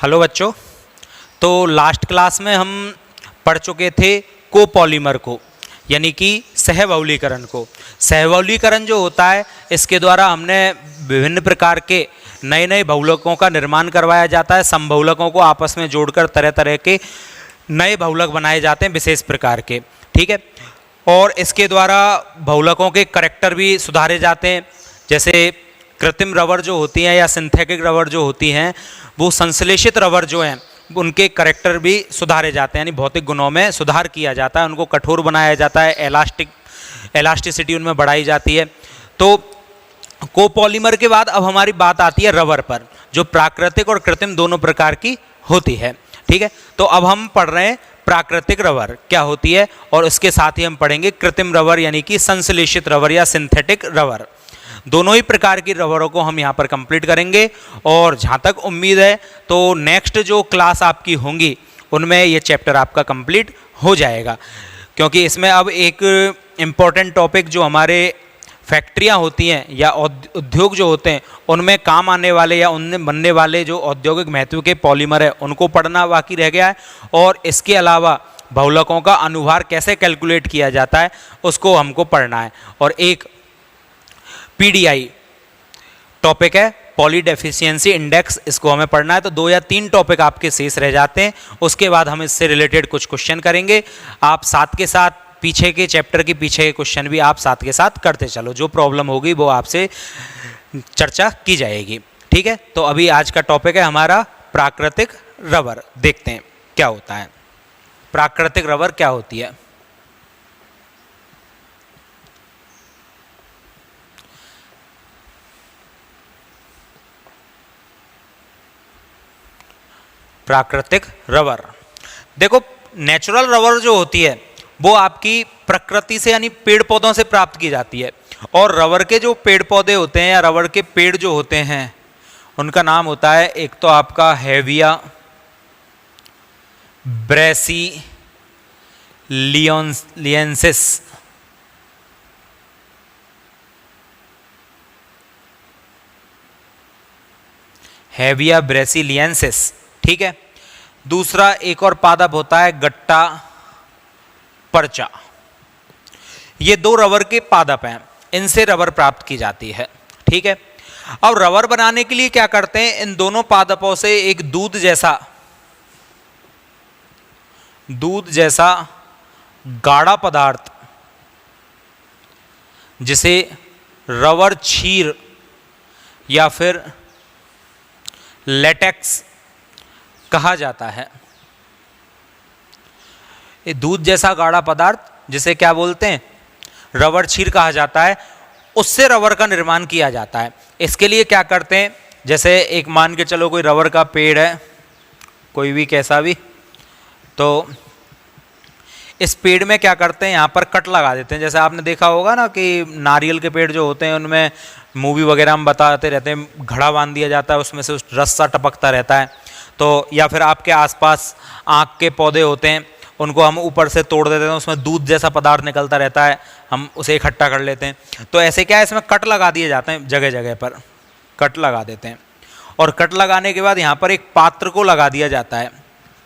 Hello बच्चों। तो last class में हम पढ़ चुके थे कोपॉलीमर को, यानी कि सहबहुलीकरण को। सहबहुलीकरण जो होता है, इसके द्वारा हमने विभिन्न प्रकार के नए नए बहुलकों का निर्माण करवाया जाता है। समबहुलकों को आपस में जोड़कर तरह तरह के नए बहुलक बनाए जाते हैं विशेष प्रकार के, ठीक है। और इसके द्वारा बहुलकों के करैक्टर भी सुधारे जाते हैं। जैसे कृत्रिम रबर जो होती हैं या सिंथेटिक रबर जो होती हैं, वो संश्लेषित रबर जो हैं उनके करैक्टर भी सुधारे जाते हैं, यानी भौतिक गुणों में सुधार किया जाता है, उनको कठोर बनाया जाता है, एलास्टिसिटी उनमें बढ़ाई जाती है। तो कोपॉलीमर के बाद अब हमारी बात आती है रबर पर, जो प्राकृतिक और कृत्रिम दोनों प्रकार की होती है, ठीक है। तो अब हम पढ़ रहे हैं प्राकृतिक रबर क्या होती है, और उसके साथ ही हम पढ़ेंगे कृत्रिम रबर यानी कि संश्लेषित रबर या सिंथेटिक रबर। दोनों ही प्रकार की रबरों को हम यहाँ पर कंप्लीट करेंगे। और जहाँ तक उम्मीद है तो नेक्स्ट जो क्लास आपकी होंगी उनमें ये चैप्टर आपका कंप्लीट हो जाएगा, क्योंकि इसमें अब एक इम्पॉर्टेंट टॉपिक जो हमारे फैक्ट्रियाँ होती हैं या उद्योग जो होते हैं उनमें काम आने वाले या उनमें बनने वाले जो औद्योगिक महत्व के पॉलीमर है उनको पढ़ना बाकी रह गया है। और इसके अलावा बहुलकों का अनुभार कैसे कैलकुलेट किया जाता है उसको हमको पढ़ना है। और एक पीडीआई टॉपिक है, पॉली डेफिशिएंसी इंडेक्स, इसको हमें पढ़ना है। तो 2 या 3 टॉपिक आपके शेष रह जाते हैं, उसके बाद हम इससे रिलेटेड कुछ क्वेश्चन करेंगे। आप साथ के साथ पीछे के चैप्टर के पीछे के क्वेश्चन भी आप साथ के साथ करते चलो, जो प्रॉब्लम होगी वो आपसे चर्चा की जाएगी, ठीक है। तो अभी आज का टॉपिक है हमारा प्राकृतिक रबर। देखते हैं क्या होता है, प्राकृतिक रबर क्या होती है। प्राकृतिक रबर, देखो नेचुरल रबर जो होती है वो आपकी प्रकृति से यानी पेड़ पौधों से प्राप्त की जाती है। और रबर के जो पेड़ पौधे होते हैं या रबर के पेड़ जो होते हैं उनका नाम होता है, एक तो आपका हेविया ब्रेसिलियंसिस, हेविया ब्रेसिलियंसिस, ठीक है। दूसरा एक और पादप होता है गट्टा पर्चा। ये 2 रबर के पादप हैं, इनसे रबर प्राप्त की जाती है, ठीक है। अब रबर बनाने के लिए क्या करते हैं, इन दोनों पादपों से एक दूध जैसा गाढ़ा पदार्थ जिसे रबर क्षीर या फिर लेटेक्स कहा जाता है। ये दूध जैसा गाढ़ा पदार्थ जिसे क्या बोलते हैं, रबर क्षीर कहा जाता है, उससे रबर का निर्माण किया जाता है। इसके लिए क्या करते हैं, जैसे एक मान के चलो कोई रबर का पेड़ है, कोई भी कैसा भी, तो इस पेड़ में क्या करते हैं, यहाँ पर कट लगा देते हैं। जैसे आपने देखा होगा ना कि नारियल के पेड़ जो होते हैं उनमें मूवी वगैरह हम बताते रहते हैं, घड़ा बांध दिया जाता है, उसमें से उस रस्सा टपकता रहता है। तो या फिर आपके आसपास आँख के पौधे होते हैं, उनको हम ऊपर से तोड़ देते हैं, उसमें दूध जैसा पदार्थ निकलता रहता है, हम उसे इकट्ठा कर लेते हैं। तो ऐसे क्या है, इसमें कट लगा दिए जाते हैं, जगह जगह पर कट लगा देते हैं। और कट लगाने के बाद यहाँ पर एक पात्र को लगा दिया जाता है,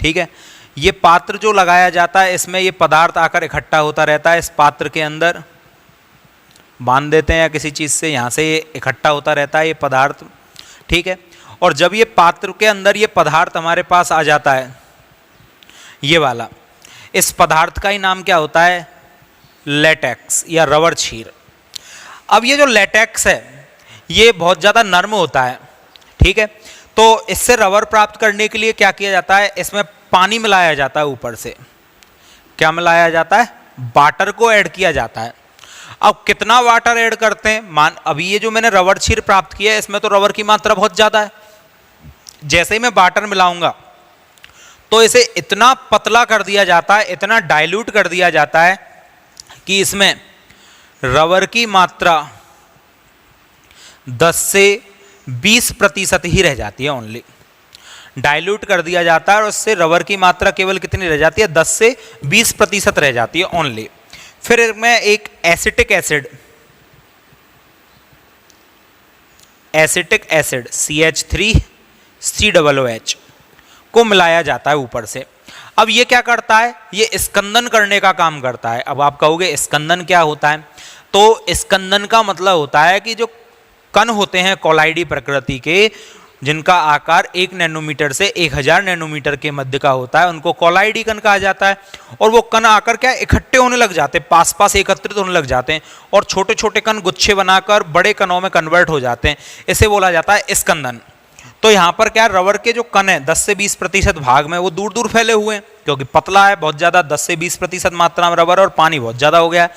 ठीक है। ये पात्र जो लगाया जाता है इसमें ये पदार्थ आकर इकट्ठा होता रहता है, इस पात्र के अंदर बांध देते हैं या किसी चीज़ से, यहाँ से ये इकट्ठा होता रहता है ये पदार्थ, ठीक है। और जब ये पात्र के अंदर ये पदार्थ हमारे पास आ जाता है, ये वाला, इस पदार्थ का ही नाम क्या होता है, लेटेक्स या रबर क्षीर। अब ये जो लेटेक्स है ये बहुत ज़्यादा नर्म होता है, ठीक है। तो इससे रबर प्राप्त करने के लिए क्या किया जाता है, इसमें पानी मिलाया जाता है, ऊपर से क्या मिलाया जाता है, वाटर को ऐड किया जाता है। अब कितना वाटर ऐड करते हैं, अभी ये जो मैंने रबर क्षीर प्राप्त किया है इसमें तो रबर की मात्रा बहुत ज़्यादा है। जैसे ही मैं वाटर मिलाऊंगा तो इसे इतना पतला कर दिया जाता है, इतना डाइल्यूट कर दिया जाता है कि इसमें रबर की मात्रा 10 से 20% ही रह जाती है, ओनली डाइल्यूट कर दिया जाता है। और उससे रबर की मात्रा केवल कितनी रह जाती है, 10 से 20% रह जाती है ओनली। फिर मैं एक एसिटिक एसिड CH3COOH को मिलाया जाता है ऊपर से। अब ये क्या करता है, ये स्कंदन करने का काम करता है। अब आप कहोगे स्कंदन क्या होता है, तो स्कंदन का मतलब होता है कि जो कण होते हैं कोलाइडी प्रकृति के, जिनका आकार 1 नैनोमीटर से 1000 नैनोमीटर के मध्य का होता है, उनको कोलाइडी कण कहा जाता है। और वो कण आकर क्या इकट्ठे होने लग जाते हैं, पास पास एकत्रित होने लग जाते हैं और छोटे छोटे कण गुच्छे बनाकर बड़े कणों में कन्वर्ट हो जाते हैं। इसे बोला जाता है स्कंदन। तो यहाँ पर क्या रबर के जो कण है 10 से 20% भाग में वो दूर दूर फैले हुए हैं, क्योंकि पतला है बहुत ज़्यादा, 10 से 20% मात्रा में रबर और पानी बहुत ज़्यादा हो गया है।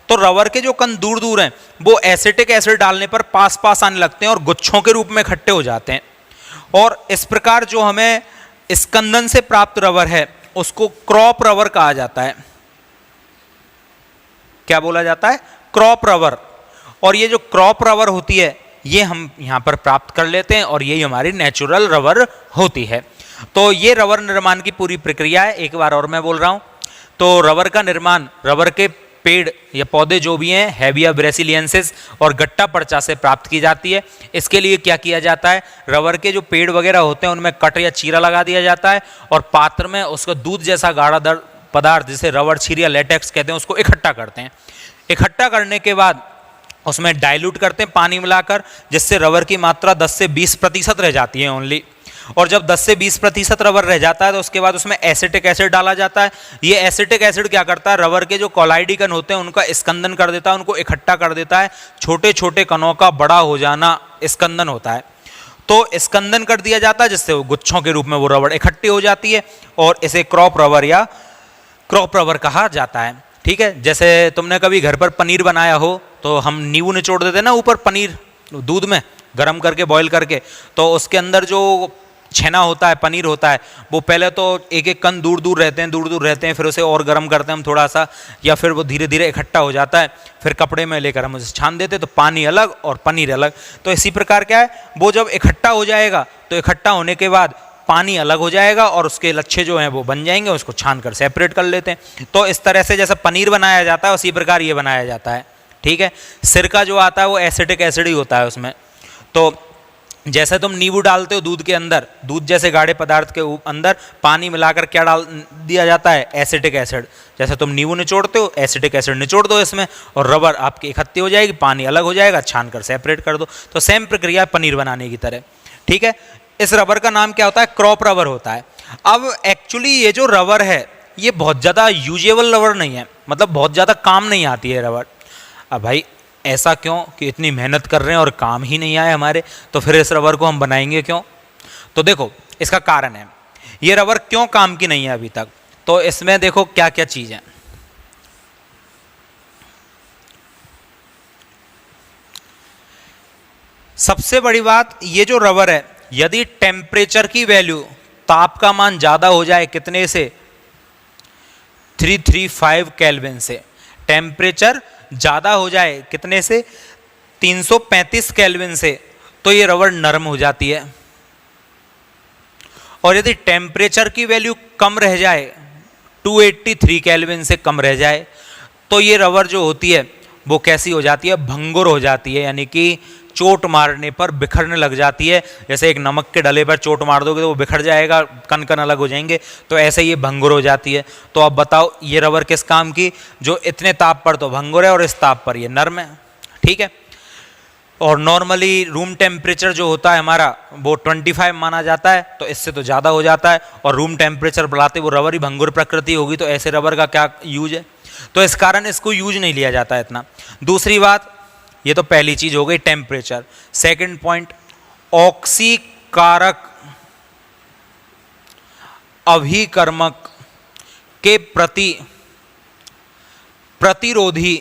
तो रबर के जो कण दूर दूर हैं वो एसिटिक एसिड डालने पर पास पास आने लगते हैं और गुच्छों के रूप में इकट्ठे हो जाते हैं। और इस प्रकार जो हमें स्कंदन से प्राप्त रबर है उसको क्रॉप रबर कहा जाता है। क्या बोला जाता है, क्रॉप रबर। और ये जो क्रॉप रबर होती है ये हम यहाँ पर प्राप्त कर लेते हैं और यही हमारी नेचुरल रबर होती है। तो ये रबर निर्माण की पूरी प्रक्रिया है। एक बार और मैं बोल रहा हूँ, तो रबर का निर्माण रबर के पेड़ या पौधे जो भी हैं हेविया ब्रेसिलियंसिस और गट्टा पर्चा से प्राप्त की जाती है। इसके लिए क्या किया जाता है, रबर के जो पेड़ वगैरह होते हैं उनमें कट या चीरा लगा दिया जाता है और पात्र में उसका दूध जैसा गाढ़ा पदार्थ जिसे रबर छीर या लेटेक्स कहते हैं उसको इकट्ठा करते हैं। इकट्ठा करने के बाद उसमें डाइल्यूट करते हैं पानी मिलाकर, जिससे रबर की मात्रा 10 से 20% रह जाती है ओनली। और जब 10 से 20% रबर रह जाता है तो उसके बाद उसमें एसिटिक एसिड डाला जाता है। ये एसिटिक एसिड क्या करता है, रबर के जो कोलाइडी कण होते हैं उनका स्कंदन कर देता है, उनको इकट्ठा कर देता है। छोटे छोटे कणों का बड़ा हो जाना स्कंदन होता है। तो स्कंदन कर दिया जाता है जिससे वो गुच्छों के रूप में वो रबर इकट्ठी हो जाती है और इसे क्रॉप रबर या क्रॉप रबर कहा जाता है। ठीक है, जैसे तुमने कभी घर पर पनीर बनाया हो तो हम नींबू निचोड़ देते हैं ना ऊपर पनीर दूध में गर्म करके बॉईल करके, तो उसके अंदर जो छेना होता है पनीर होता है वो पहले तो एक एक कण दूर दूर रहते हैं, फिर उसे और गर्म करते हैं हम थोड़ा सा, या फिर वो धीरे धीरे इकट्ठा हो जाता है, फिर कपड़े में लेकर हम उसे छान देते हैं, तो पानी अलग और पनीर अलग। तो इसी प्रकार क्या है, वो जब इकट्ठा हो जाएगा तो इकट्ठा होने के बाद पानी अलग हो जाएगा और उसके लच्छे जो हैं वो बन जाएंगे, उसको छान कर सेपरेट कर लेते हैं। तो इस तरह से जैसा पनीर बनाया जाता है उसी प्रकार ये बनाया जाता है। ठीक है, सिरका जो आता है वो एसिटिक एसिड ही होता है उसमें। तो जैसे तुम नींबू डालते हो दूध के अंदर, दूध जैसे गाढ़े पदार्थ के अंदर पानी मिलाकर क्या डाल दिया जाता है, एसिटिक एसिड। जैसे तुम नींबू निचोड़ते हो, एसिटिक एसिड निचोड़ दो इसमें और रबर आपकी इकट्ठी हो जाएगी, पानी अलग हो जाएगा, छान कर सेपरेट कर दो। तो सेम प्रक्रिया पनीर बनाने की तरह। ठीक है, इस रबर का नाम क्या होता है, क्रॉप रबर होता है। अब एक्चुअली ये जो रबर है ये बहुत ज़्यादा यूजेबल रबर नहीं है, मतलब बहुत ज़्यादा काम नहीं आती है रबर। अब भाई ऐसा क्यों कि इतनी मेहनत कर रहे हैं और काम ही नहीं आए हमारे, तो फिर इस रबर को हम बनाएंगे क्यों? तो देखो इसका कारण है, ये रबर क्यों काम की नहीं है अभी तक। तो इसमें देखो क्या क्या चीज़ है। सबसे बड़ी बात, ये जो रबर है यदि टेम्परेचर की वैल्यू, ताप का मान ज़्यादा हो जाए कितने से, 335 केल्विन से, टेम्परेचर ज़्यादा हो जाए कितने से, 335 केल्विन से, तो ये रबर नरम हो जाती है। और यदि टेम्परेचर की वैल्यू कम रह जाए, 283 केल्विन से कम रह जाए, तो ये रबर जो होती है वो कैसी हो जाती है, भंगुर हो जाती है, यानी कि चोट मारने पर बिखरने लग जाती है। जैसे एक नमक के डले पर चोट मार दोगे तो वो बिखर जाएगा, कण कण अलग हो जाएंगे, तो ऐसे ये भंगुर हो जाती है। तो अब बताओ ये रबर किस काम की, जो इतने ताप पर तो भंगुर है और इस ताप पर ये नर्म है। ठीक है, और नॉर्मली रूम टेम्परेचर जो होता है हमारा वो 25 माना जाता है, तो इससे तो ज़्यादा हो जाता है, और रूम टेम्परेचर बढ़ाते वो रबर ही भंगुर प्रकृति होगी, तो ऐसे रबर का क्या यूज है। तो इस कारण इसको यूज नहीं लिया जाता है इतना। दूसरी बात, ये तो पहली चीज हो गई टेम्परेचर। सेकंड पॉइंट, ऑक्सीकारक अभिकर्मक के प्रति प्रतिरोधी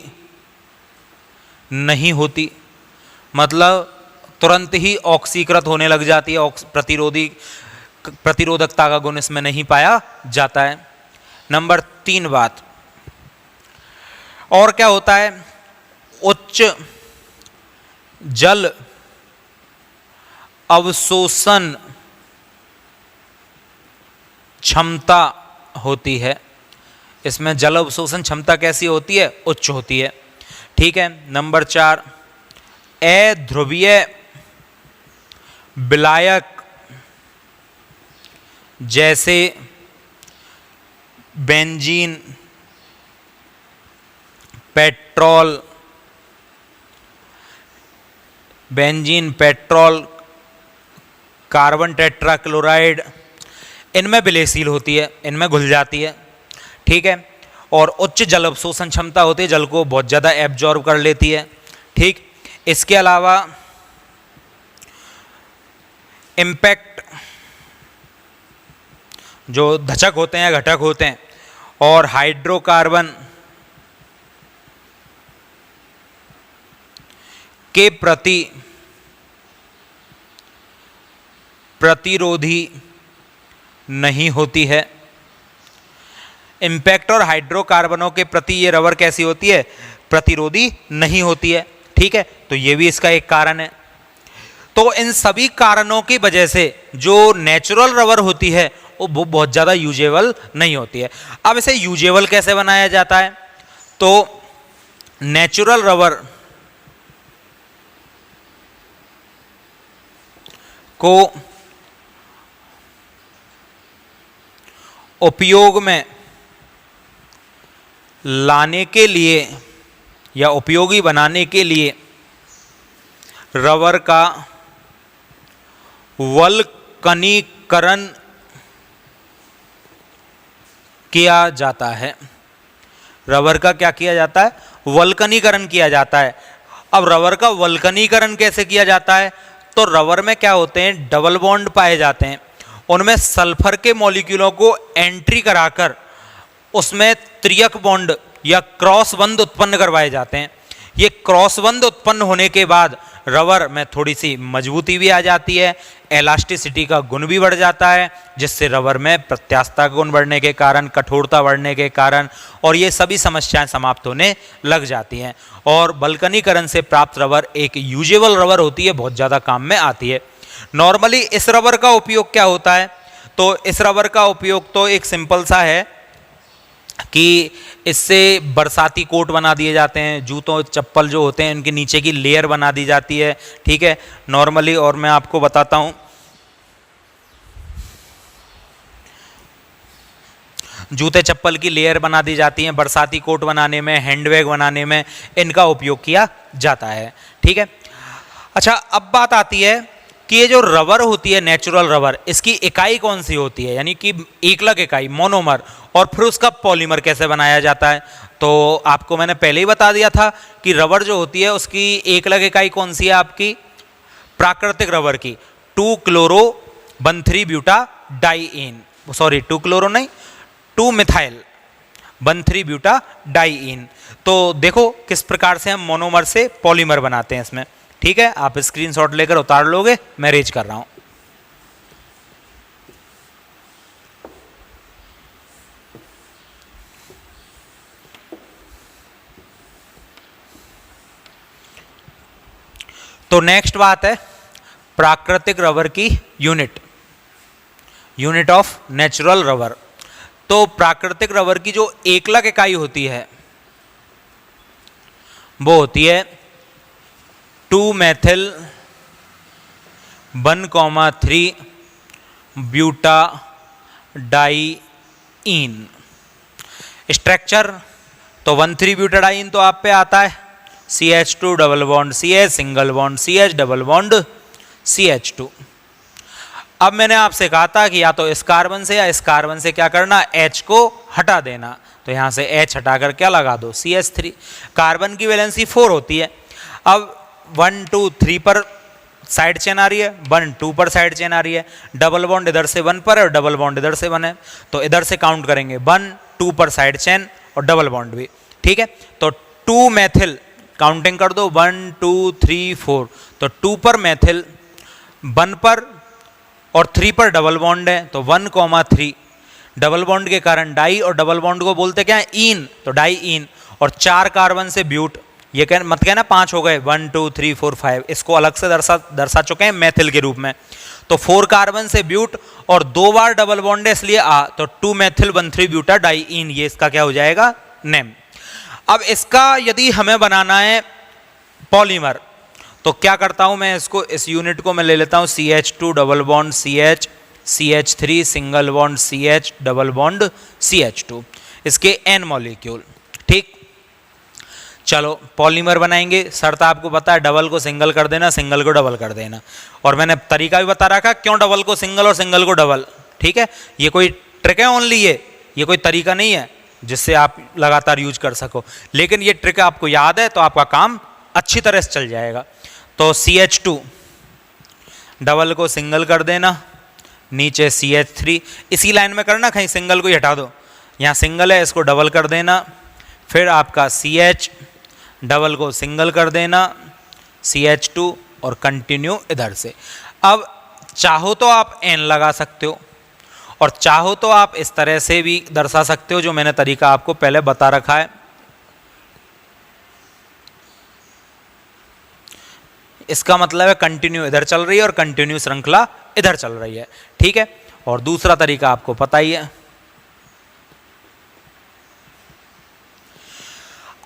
नहीं होती, मतलब तुरंत ही ऑक्सीकृत होने लग जाती है, प्रतिरोधकता का गुण इसमें नहीं पाया जाता है। नंबर 3 बात, और क्या होता है, उच्च जल अवशोषण क्षमता होती है। इसमें जल अवशोषण क्षमता कैसी होती है, उच्च होती है। ठीक है, नंबर 4, अध्रुवीय विलायक जैसे बेंजीन, पेट्रोल, कार्बन टेट्राक्लोराइड, इनमें विलेयशील होती है, इनमें घुल जाती है, ठीक है। और उच्च जल अवशोषण क्षमता होती है, जल को बहुत ज़्यादा एब्जॉर्ब कर लेती है, ठीक। इसके अलावा इम्पैक्ट, जो धचक होते हैं, घटक होते हैं, और हाइड्रोकार्बन के प्रति प्रतिरोधी नहीं होती है। इम्पैक्ट और हाइड्रोकार्बनों के प्रति ये रबर कैसी होती है? प्रतिरोधी नहीं होती है, ठीक है। तो ये भी इसका एक कारण है। तो इन सभी कारणों की वजह से जो नेचुरल रबर होती है वो बहुत ज़्यादा यूजेबल नहीं होती है। अब इसे यूजेबल कैसे बनाया जाता है? तो नेचुरल रबर को उपयोग में लाने के लिए या उपयोगी बनाने के लिए रबर का वल्कनीकरण किया जाता है। रबर का क्या किया जाता है? वल्कनीकरण किया जाता है। अब रबर का वल्कनीकरण कैसे किया जाता है? तो रबर में क्या होते हैं? डबल बॉन्ड पाए जाते हैं, उनमें सल्फर के मॉलिक्यूलों को एंट्री कराकर उसमें त्रियक बॉन्ड या क्रॉस बंध उत्पन्न करवाए जाते हैं। ये क्रॉस बंध उत्पन्न होने के बाद रबर में थोड़ी सी मजबूती भी आ जाती है, एलास्टिसिटी का गुण भी बढ़ जाता है, जिससे रबर में प्रत्यास्थता गुण बढ़ने के कारण, कठोरता बढ़ने के कारण और ये सभी समस्याएं समाप्त होने लग जाती हैं। और वल्कनीकरण से प्राप्त रबर एक यूजेबल रबर होती है, बहुत ज़्यादा काम में आती है। नॉर्मली इस रबर का उपयोग क्या होता है? तो इस रबर का उपयोग तो एक सिंपल सा है कि इससे बरसाती कोट बना दिए जाते हैं, जूतों चप्पल जो होते हैं उनके नीचे की लेयर बना दी जाती है, ठीक है, नॉर्मली। और मैं आपको बताता हूं, जूते चप्पल की लेयर बना दी जाती है, बरसाती कोट बनाने में, हैंडबैग बनाने में इनका उपयोग किया जाता है, ठीक है। अच्छा, अब बात आती है कि ये जो रबर होती है, नेचुरल रबर, इसकी इकाई कौन सी होती है, यानी कि एकलक इकाई, मोनोमर, और फिर उसका पॉलीमर कैसे बनाया जाता है? तो आपको मैंने पहले ही बता दिया था कि रबर जो होती है उसकी एकलक इकाई कौन सी है आपकी? प्राकृतिक रबर की 2-क्लोरो-1,3-ब्यूटाडाइईन, सॉरी 2-क्लोरो नहीं, 2-मिथाइल-1,3-ब्यूटाडाइईन। तो देखो किस प्रकार से हम मोनोमर से पॉलीमर बनाते हैं इसमें, ठीक है। आप स्क्रीनशॉट लेकर उतार लोगे, मैं रेज कर रहा हूं। तो नेक्स्ट बात है प्राकृतिक रबर की यूनिट ऑफ नेचुरल रबर। तो प्राकृतिक रबर की जो एकलक इकाई होती है वो होती है 2-methyl-1,3-ब्यूटाडाइईन। स्ट्रक्चर तो 1,3-ब्यूटाडाइईन तो आप पे आता है, CH2 double bond CH, single bond CH, double bond CH2। अब मैंने आपसे कहा था कि या तो इस कार्बन से या इस कार्बन से क्या करना, H को हटा देना। तो यहां से H हटाकर क्या लगा दो, CH3। कार्बन की वैलेंसी 4 होती है। अब 1, 2, 3 पर साइड चेन आ रही है, 1, 2 पर साइड चेन आ रही है, डबल बॉन्ड इधर से 1 पर है और डबल बॉन्ड इधर से 1 है। तो इधर से काउंट करेंगे 1, 2 पर साइड चेन और डबल बॉन्ड भी, ठीक है। तो 2 मेथिल काउंटिंग कर दो, 1, 2, 3, 4। तो 2 पर मेथिल, 1 पर और 3 पर डबल बॉन्ड है, तो 1,3 डबल बॉन्ड के कारण डाई, और डबल बॉन्ड को बोलते क्या है, ईन, तो डाई ईन। और 4 कार्बन से ब्यूट, ये कह मत कहना 5 हो गए, 1, 2, 3, 4, 5, इसको अलग से दर्शा चुके हैं मेथिल के रूप में। तो 4 कार्बन से ब्यूट और 2 बार डबल बॉन्ड है, इसलिए तो 2-methyl-1,3-ब्यूटाडाइईन, ये इसका क्या हो जाएगा, नेम। अब इसका यदि हमें बनाना है पॉलीमर, तो क्या करता हूं मैं, इसको, इस यूनिट को मैं ले लेता हूं CH2 double bond CH, CH3 single bond CH double bond CH2, इसके n मॉलिक्यूल। ठीक, चलो पॉलीमर बनाएंगे। शर्त आपको पता है, डबल को सिंगल कर देना, सिंगल को डबल कर देना। और मैंने तरीका भी बता रखा क्यों डबल को सिंगल और सिंगल को डबल। ठीक है, ये कोई ट्रिक है ओनली, ये कोई तरीका नहीं है जिससे आप लगातार यूज कर सको, लेकिन ये ट्रिक आपको याद है तो आपका काम अच्छी तरह से चल जाएगा। तो CH2 डबल को सिंगल कर देना, नीचे CH3, इसी लाइन में करना, कहीं सिंगल को ही हटा दो। यहाँ सिंगल है, इसको डबल कर देना, फिर आपका CH डबल को सिंगल कर देना, CH2 और कंटिन्यू इधर से। अब चाहो तो आप n लगा सकते हो और चाहो तो आप इस तरह से भी दर्शा सकते हो, जो मैंने तरीका आपको पहले बता रखा है। इसका मतलब है कंटिन्यू इधर चल रही है और कंटिन्यू श्रृंखला इधर चल रही है। ठीक है, और दूसरा तरीका आपको पता ही है।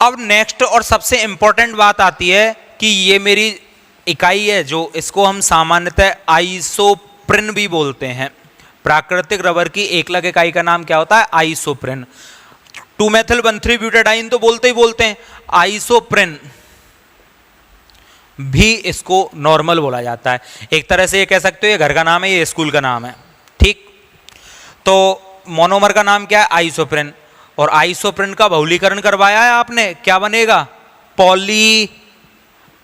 अब नेक्स्ट और सबसे इंपॉर्टेंट बात आती है कि ये मेरी इकाई है, जो इसको हम सामान्यतः आइसोप्रिन भी बोलते हैं। प्राकृतिक रबर की एकलक इकाई का नाम क्या होता है? आइसोप्रिन। 2-मेथिल-1,3-ब्यूटाडाइन तो बोलते ही बोलते हैं, आइसोप्रिन भी इसको नॉर्मल बोला जाता है। एक तरह से ये कह सकते हो ये घर का नाम है, ये स्कूल का नाम है। ठीक, तो मोनोमर का नाम क्या है? आइसोप्रिन। और आइसोप्रिन का बहुलीकरण करवाया है आपने, क्या बनेगा? पॉली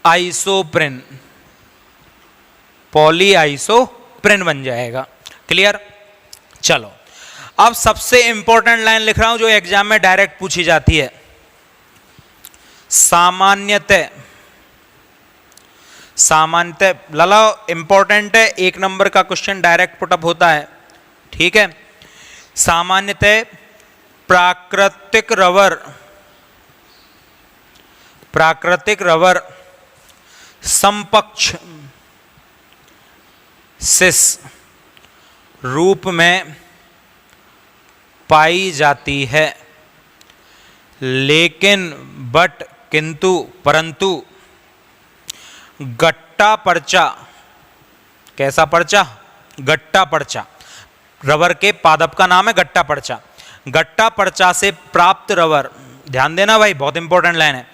आइसोप्रिन, पॉली आइसोप्रिन बन जाएगा। क्लियर? चलो, अब सबसे इंपॉर्टेंट लाइन लिख रहा हूं जो एग्जाम में डायरेक्ट पूछी जाती है। सामान्यतः, सामान्यतः लला इंपॉर्टेंट है, 1 नंबर का क्वेश्चन डायरेक्ट पुटअप होता है। ठीक है, सामान्यतः प्राकृतिक रबर समपक्ष सिस रूप में पाई जाती है, लेकिन बट किंतु परंतु गट्टा पर्चा, कैसा पर्चा? गट्टा पर्चा, रबर के पादप का नाम है गट्टा पर्चा। गट्टा पर्चा से प्राप्त रबर, ध्यान देना भाई, बहुत इंपॉर्टेंट लाइन है।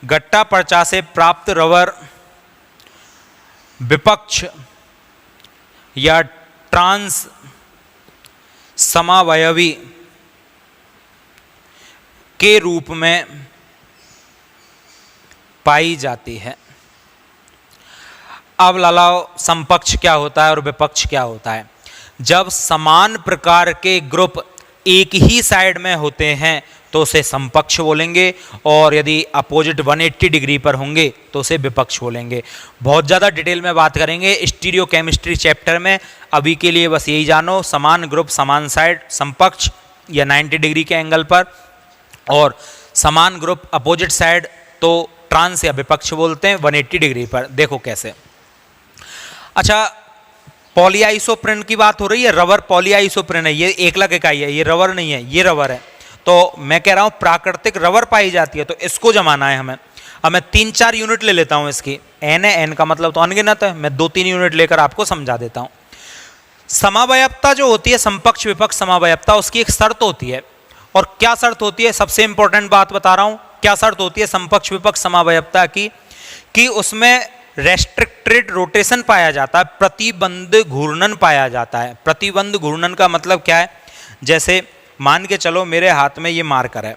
गट्टा पर्चा से प्राप्त रबर विपक्ष या ट्रांस समावयवी के रूप में पाई जाती है। अब लालाओ, समपक्ष क्या होता है और विपक्ष क्या होता है? जब समान प्रकार के ग्रुप एक ही साइड में होते हैं तो उसे समपक्ष बोलेंगे, और यदि अपोजिट 180 डिग्री पर होंगे तो उसे विपक्ष बोलेंगे। बहुत ज़्यादा डिटेल में बात करेंगे स्टीरियो केमिस्ट्री चैप्टर में, अभी के लिए बस यही जानो, समान ग्रुप समान साइड समपक्ष या 90 डिग्री के एंगल पर, और समान ग्रुप अपोजिट साइड तो ट्रांस या विपक्ष बोलते हैं 180 डिग्री पर। देखो कैसे। अच्छा, पॉलीआइसोप्रिन की बात हो रही है, रबर पॉलीआइसोप्रिन है, ये एकलक इकाई है, ये रबर नहीं है, ये रबर है। तो मैं कह रहा हूं प्राकृतिक रबर पाई जाती है, तो इसको जमाना है हमें। अब मैं 3-4 यूनिट ले लेता हूं इसकी। एन है, एन का मतलब तो अनगिनत है, मैं 2-3 यूनिट लेकर आपको समझा देता हूं। समावयवता जो होती है, समपक्ष विपक्ष समावयवता, उसकी एक शर्त होती है। और क्या शर्त होती है? सबसे इंपॉर्टेंट बात बता रहा हूं, क्या शर्त होती है समपक्ष विपक्ष समावयवता की? कि उसमें रेस्ट्रिक्टेड रोटेशन पाया जाता है, प्रतिबंध घूर्णन पाया जाता है। प्रतिबंध घूर्णन का मतलब क्या है? जैसे मान के चलो मेरे हाथ में ये मार्कर है,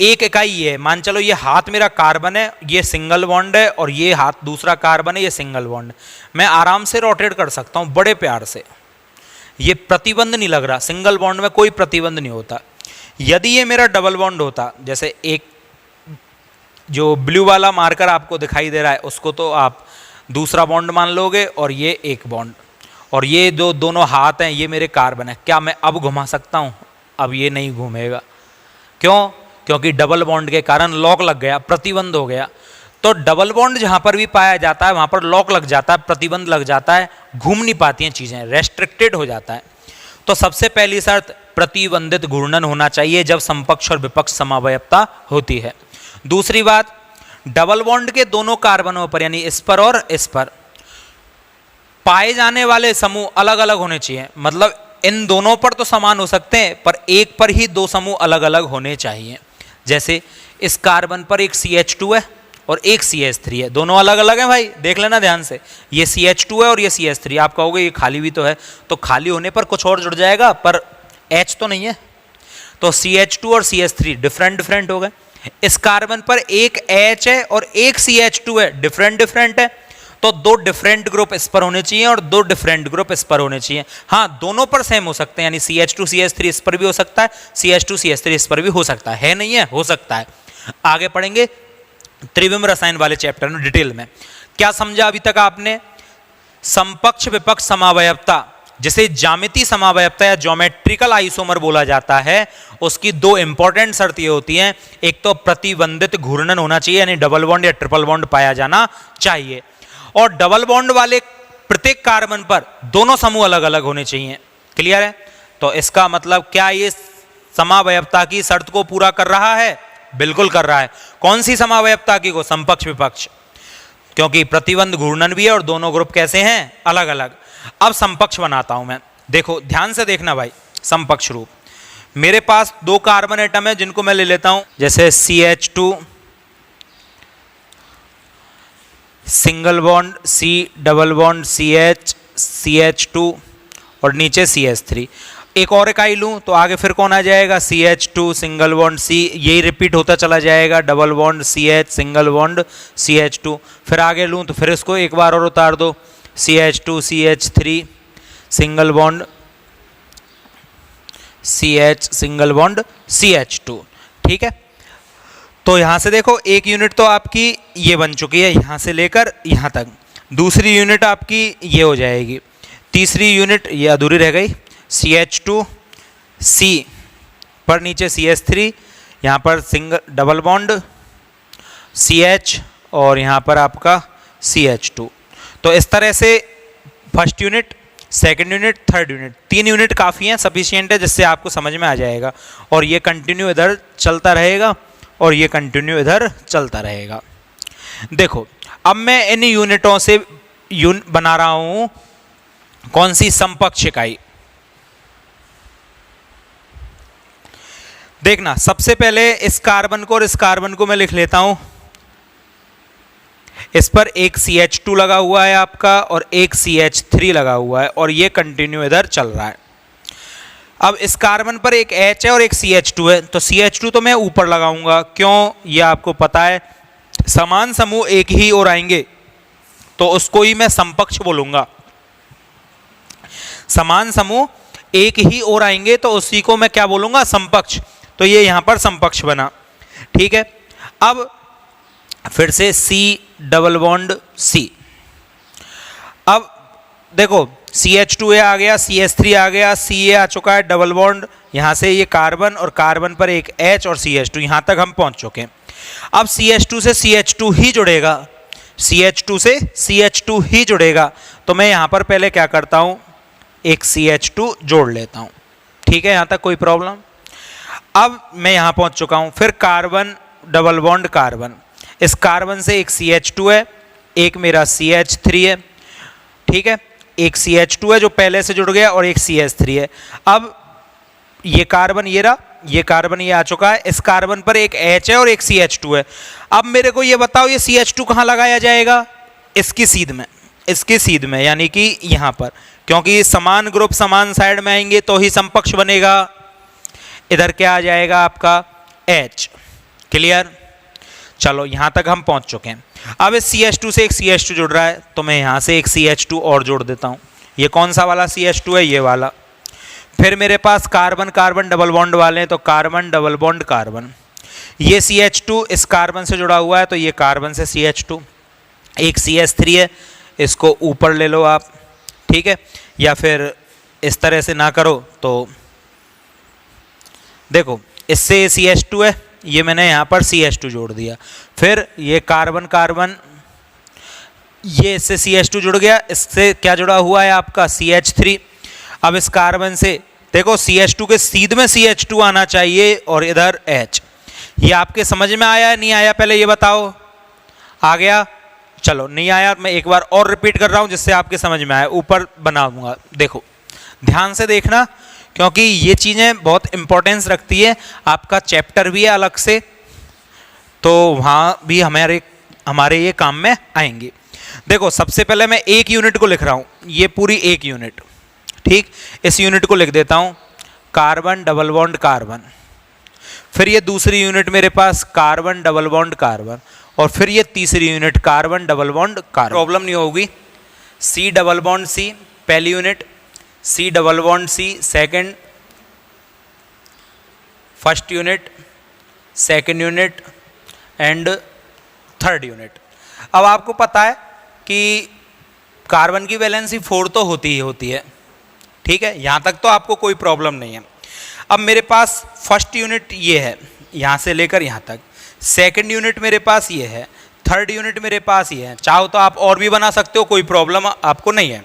एक इकाई ये है, मान चलो ये हाथ मेरा कार्बन है, ये सिंगल बॉन्ड है, और ये हाथ दूसरा कार्बन है, ये सिंगल बॉन्ड। मैं आराम से रोटेट कर सकता हूँ बड़े प्यार से, ये प्रतिबंध नहीं लग रहा, सिंगल बॉन्ड में कोई प्रतिबंध नहीं होता। यदि ये मेरा डबल बॉन्ड होता, जैसे एक जो ब्लू वाला मार्कर आपको दिखाई दे रहा है उसको तो आप दूसरा बॉन्ड मान लोगे, और ये एक बॉन्ड, और ये जो दोनों हाथ हैं ये मेरे कार्बन है। क्या मैं अब घुमा सकता हूँ? अब ये नहीं घूमेगा। क्यों? क्योंकि डबल बॉन्ड के कारण लॉक लग गया, प्रतिबंध हो गया। तो डबल बॉन्ड जहाँ पर भी पाया जाता है वहाँ पर लॉक लग जाता है, प्रतिबंध लग जाता है, घूम नहीं पाती हैं चीज़ें, रेस्ट्रिक्टेड हो जाता है। तो सबसे पहली शर्त, प्रतिबंधित घूर्णन होना चाहिए जब समपक्ष और विपक्ष समावयवता होती है। दूसरी बात, डबल बॉन्ड के दोनों कार्बनों पर, यानी इस पर और इस पर, पाए जाने वाले समूह अलग अलग होने चाहिए, मतलब इन दोनों पर तो समान हो सकते हैं पर एक पर ही दो समूह अलग अलग होने चाहिए। जैसे इस कार्बन पर एक CH2 है और एक CH3 है, दोनों अलग अलग हैं भाई, देख लेना ध्यान से। ये CH2 है और ये CH3। आप कहोगे ये खाली भी तो है, तो खाली होने पर कुछ और जुड़ जाएगा पर H तो नहीं है, तो CH2 और CH3 डिफरेंट डिफरेंट हो गए। इस कार्बन पर एक H है और एक CH2 है, डिफरेंट डिफरेंट है, तो दो डिफरेंट ग्रुप इस पर होने चाहिए और दो डिफरेंट ग्रुप इस पर होने चाहिए। हाँ, दोनों पर सेम हो सकते हैं, यानी CH2 CH3 इस पर भी हो सकता है, CH2 CH3 इस पर भी हो सकता है नहीं है, हो सकता है। आगे पढ़ेंगे त्रिविम रसायन वाले चैप्टर में डिटेल में। क्या समझा अभी तक आपने? समपक्ष विपक्ष समावयवता, जिसे ज्यामितीय समावयवता या ज्योमेट्रिकल आइसोमर बोला जाता है, उसकी दो इंपॉर्टेंट शर्त ये होती हैं। एक तो प्रतिबंधित घूर्णन होना चाहिए, यानी डबल बॉन्ड या ट्रिपल बॉन्ड पाया जाना चाहिए, और डबल बॉन्ड वाले प्रत्येक कार्बन पर दोनों समूह अलग अलग होने चाहिए। क्लियर है? तो इसका मतलब क्या ये समावयवता की शर्त को पूरा कर रहा है? बिल्कुल कर रहा है। कौन सी समावयवता की को? समपक्ष विपक्ष, क्योंकि प्रतिबंध घूर्णन भी है और दोनों ग्रुप कैसे हैं? अलग अलग। अब समपक्ष बनाता हूं मैं, देखो ध्यान से देखना भाई। समपक्ष रूप, मेरे पास दो कार्बन एटम है जिनको मैं ले लेता हूं, जैसे CH2 single bond C double bond CH CH2 और नीचे CH3। एक और इकाई लूं तो आगे फिर कौन आ जाएगा? CH2 सिंगल बॉन्ड C, यही रिपीट होता चला जाएगा, double bond CH single bond CH2। फिर आगे लूं तो फिर इसको एक बार और उतार दो, CH2 CH3 single bond CH single bond CH2। ठीक है, तो यहां से देखो एक यूनिट तो आपकी ये बन चुकी है यहां से लेकर यहां तक, दूसरी यूनिट आपकी ये हो जाएगी, तीसरी यूनिट ये अधूरी रह गई। CH2 C पर नीचे CH3, यहाँ पर सिंगल डबल बॉन्ड CH और यहाँ पर आपका CH2। तो इस तरह से first unit, second unit, third unit, 3 unit काफ़ी हैं, सफिशिएंट है, जिससे आपको समझ में आ जाएगा। और ये कंटिन्यू इधर चलता रहेगा और ये कंटिन्यू इधर चलता रहेगा। देखो अब मैं इन यूनिटों से बना रहा हूं कौन सी? समपक्ष इकाई। देखना, सबसे पहले इस कार्बन को और इस कार्बन को मैं लिख लेता हूं। इस पर एक CH2 लगा हुआ है आपका और एक CH3 लगा हुआ है और ये कंटिन्यू इधर चल रहा है। अब इस कार्बन पर एक H है और एक CH2 है, तो CH2 तो मैं ऊपर लगाऊंगा, क्यों? ये आपको पता है, समान समूह एक ही ओर आएंगे तो उसको ही मैं समपक्ष बोलूंगा। समान समूह एक ही ओर आएंगे तो उसी को मैं क्या बोलूंगा? समपक्ष। तो ये यहां पर समपक्ष बना। ठीक है, अब फिर से C डबल बॉन्ड C। अब देखो CH2A आ गया, CH3 आ गया, CA आ चुका है डबल बॉन्ड, यहां से ये कार्बन और कार्बन पर एक H और CH2, यहां तक हम पहुंच चुके हैं। अब CH2 से CH2 ही जुड़ेगा, CH2 से CH2 ही जुड़ेगा, तो मैं यहां पर पहले क्या करता हूं? एक CH2 जोड़ लेता हूं। ठीक है, यहां तक कोई प्रॉब्लम? अब मैं यहां पहुंच चुका हूं, फिर कार्बन डबल बॉन्ड कार्बन, इस कार्बन से एक CH2 है, एक मेरा CH3 है। ठीक है, एक CH2 है जो पहले से जुड़ गया और एक CH3 है। अब ये कार्बन ये रहा, ये कार्बन ये आ चुका है, इस कार्बन पर एक H है और एक CH2 है। अब मेरे को ये बताओ ये CH2 कहाँ लगाया जाएगा? इसकी सीध में, इसकी सीध में, यानी कि यहाँ पर, क्योंकि समान ग्रुप समान साइड में आएंगे तो ही समपक्ष बनेगा। इधर क्या आ जाएगा आपका? H। क्लियर? चलो यहां तक हम पहुंच चुके हैं। अब इस CH2 से एक CH2 जुड़ रहा है तो मैं यहां से एक CH2 और जोड़ देता हूं। ये कौन सा वाला CH2 है? ये वाला। फिर मेरे पास कार्बन कार्बन डबल बॉन्ड वाले हैं, तो कार्बन डबल बॉन्ड कार्बन, ये CH2 इस कार्बन से जुड़ा हुआ है तो ये कार्बन से CH2। एक CH3 है, इसको ऊपर ले लो आप। ठीक है, या फिर इस तरह से ना करो तो देखो, इससे CH2 है, ये मैंने यहाँ पर CH2 जोड़ दिया। फिर ये कार्बन कार्बन, ये इससे CH2 जुड़ गया, इससे क्या जुड़ा हुआ है आपका? CH3। अब इस कार्बन से देखो CH2 के सीध में CH2 आना चाहिए और इधर H। ये आपके समझ में आया नहीं आया? पहले ये बताओ। आ गया? चलो नहीं आया, मैं एक बार और रिपीट कर रहा हूं जिससे आपके समझ में आए, ऊपर बनाऊंगा। देखो ध्यान से देखना, क्योंकि ये चीजें बहुत इंपॉर्टेंस रखती है। आपका चैप्टर भी है अलग से, तो वहां भी हमारे ये काम में आएंगे। देखो सबसे पहले मैं एक यूनिट को लिख रहा हूं, ये पूरी एक यूनिट, ठीक। इस यूनिट को लिख देता हूं कार्बन डबल बॉन्ड कार्बन। फिर ये दूसरी यूनिट मेरे पास कार्बन डबल बॉन्ड कार्बन, और फिर ये तीसरी unit carbon double bond carbon. Problem नहीं होगी। सी डबल बॉन्ड सी पहली unit, C double bond C second, first unit, second unit and third unit. अब आपको पता है कि कार्बन की वैलेंसी 4 तो होती ही होती है, ठीक है, यहां तक तो आपको कोई प्रॉब्लम नहीं है। अब मेरे पास फर्स्ट यूनिट ये है यहां से लेकर यहां तक, सेकंड यूनिट मेरे पास ये है, थर्ड यूनिट मेरे पास ये है। चाहो तो आप और भी बना सकते हो, कोई प्रॉब्लम आपको नहीं है।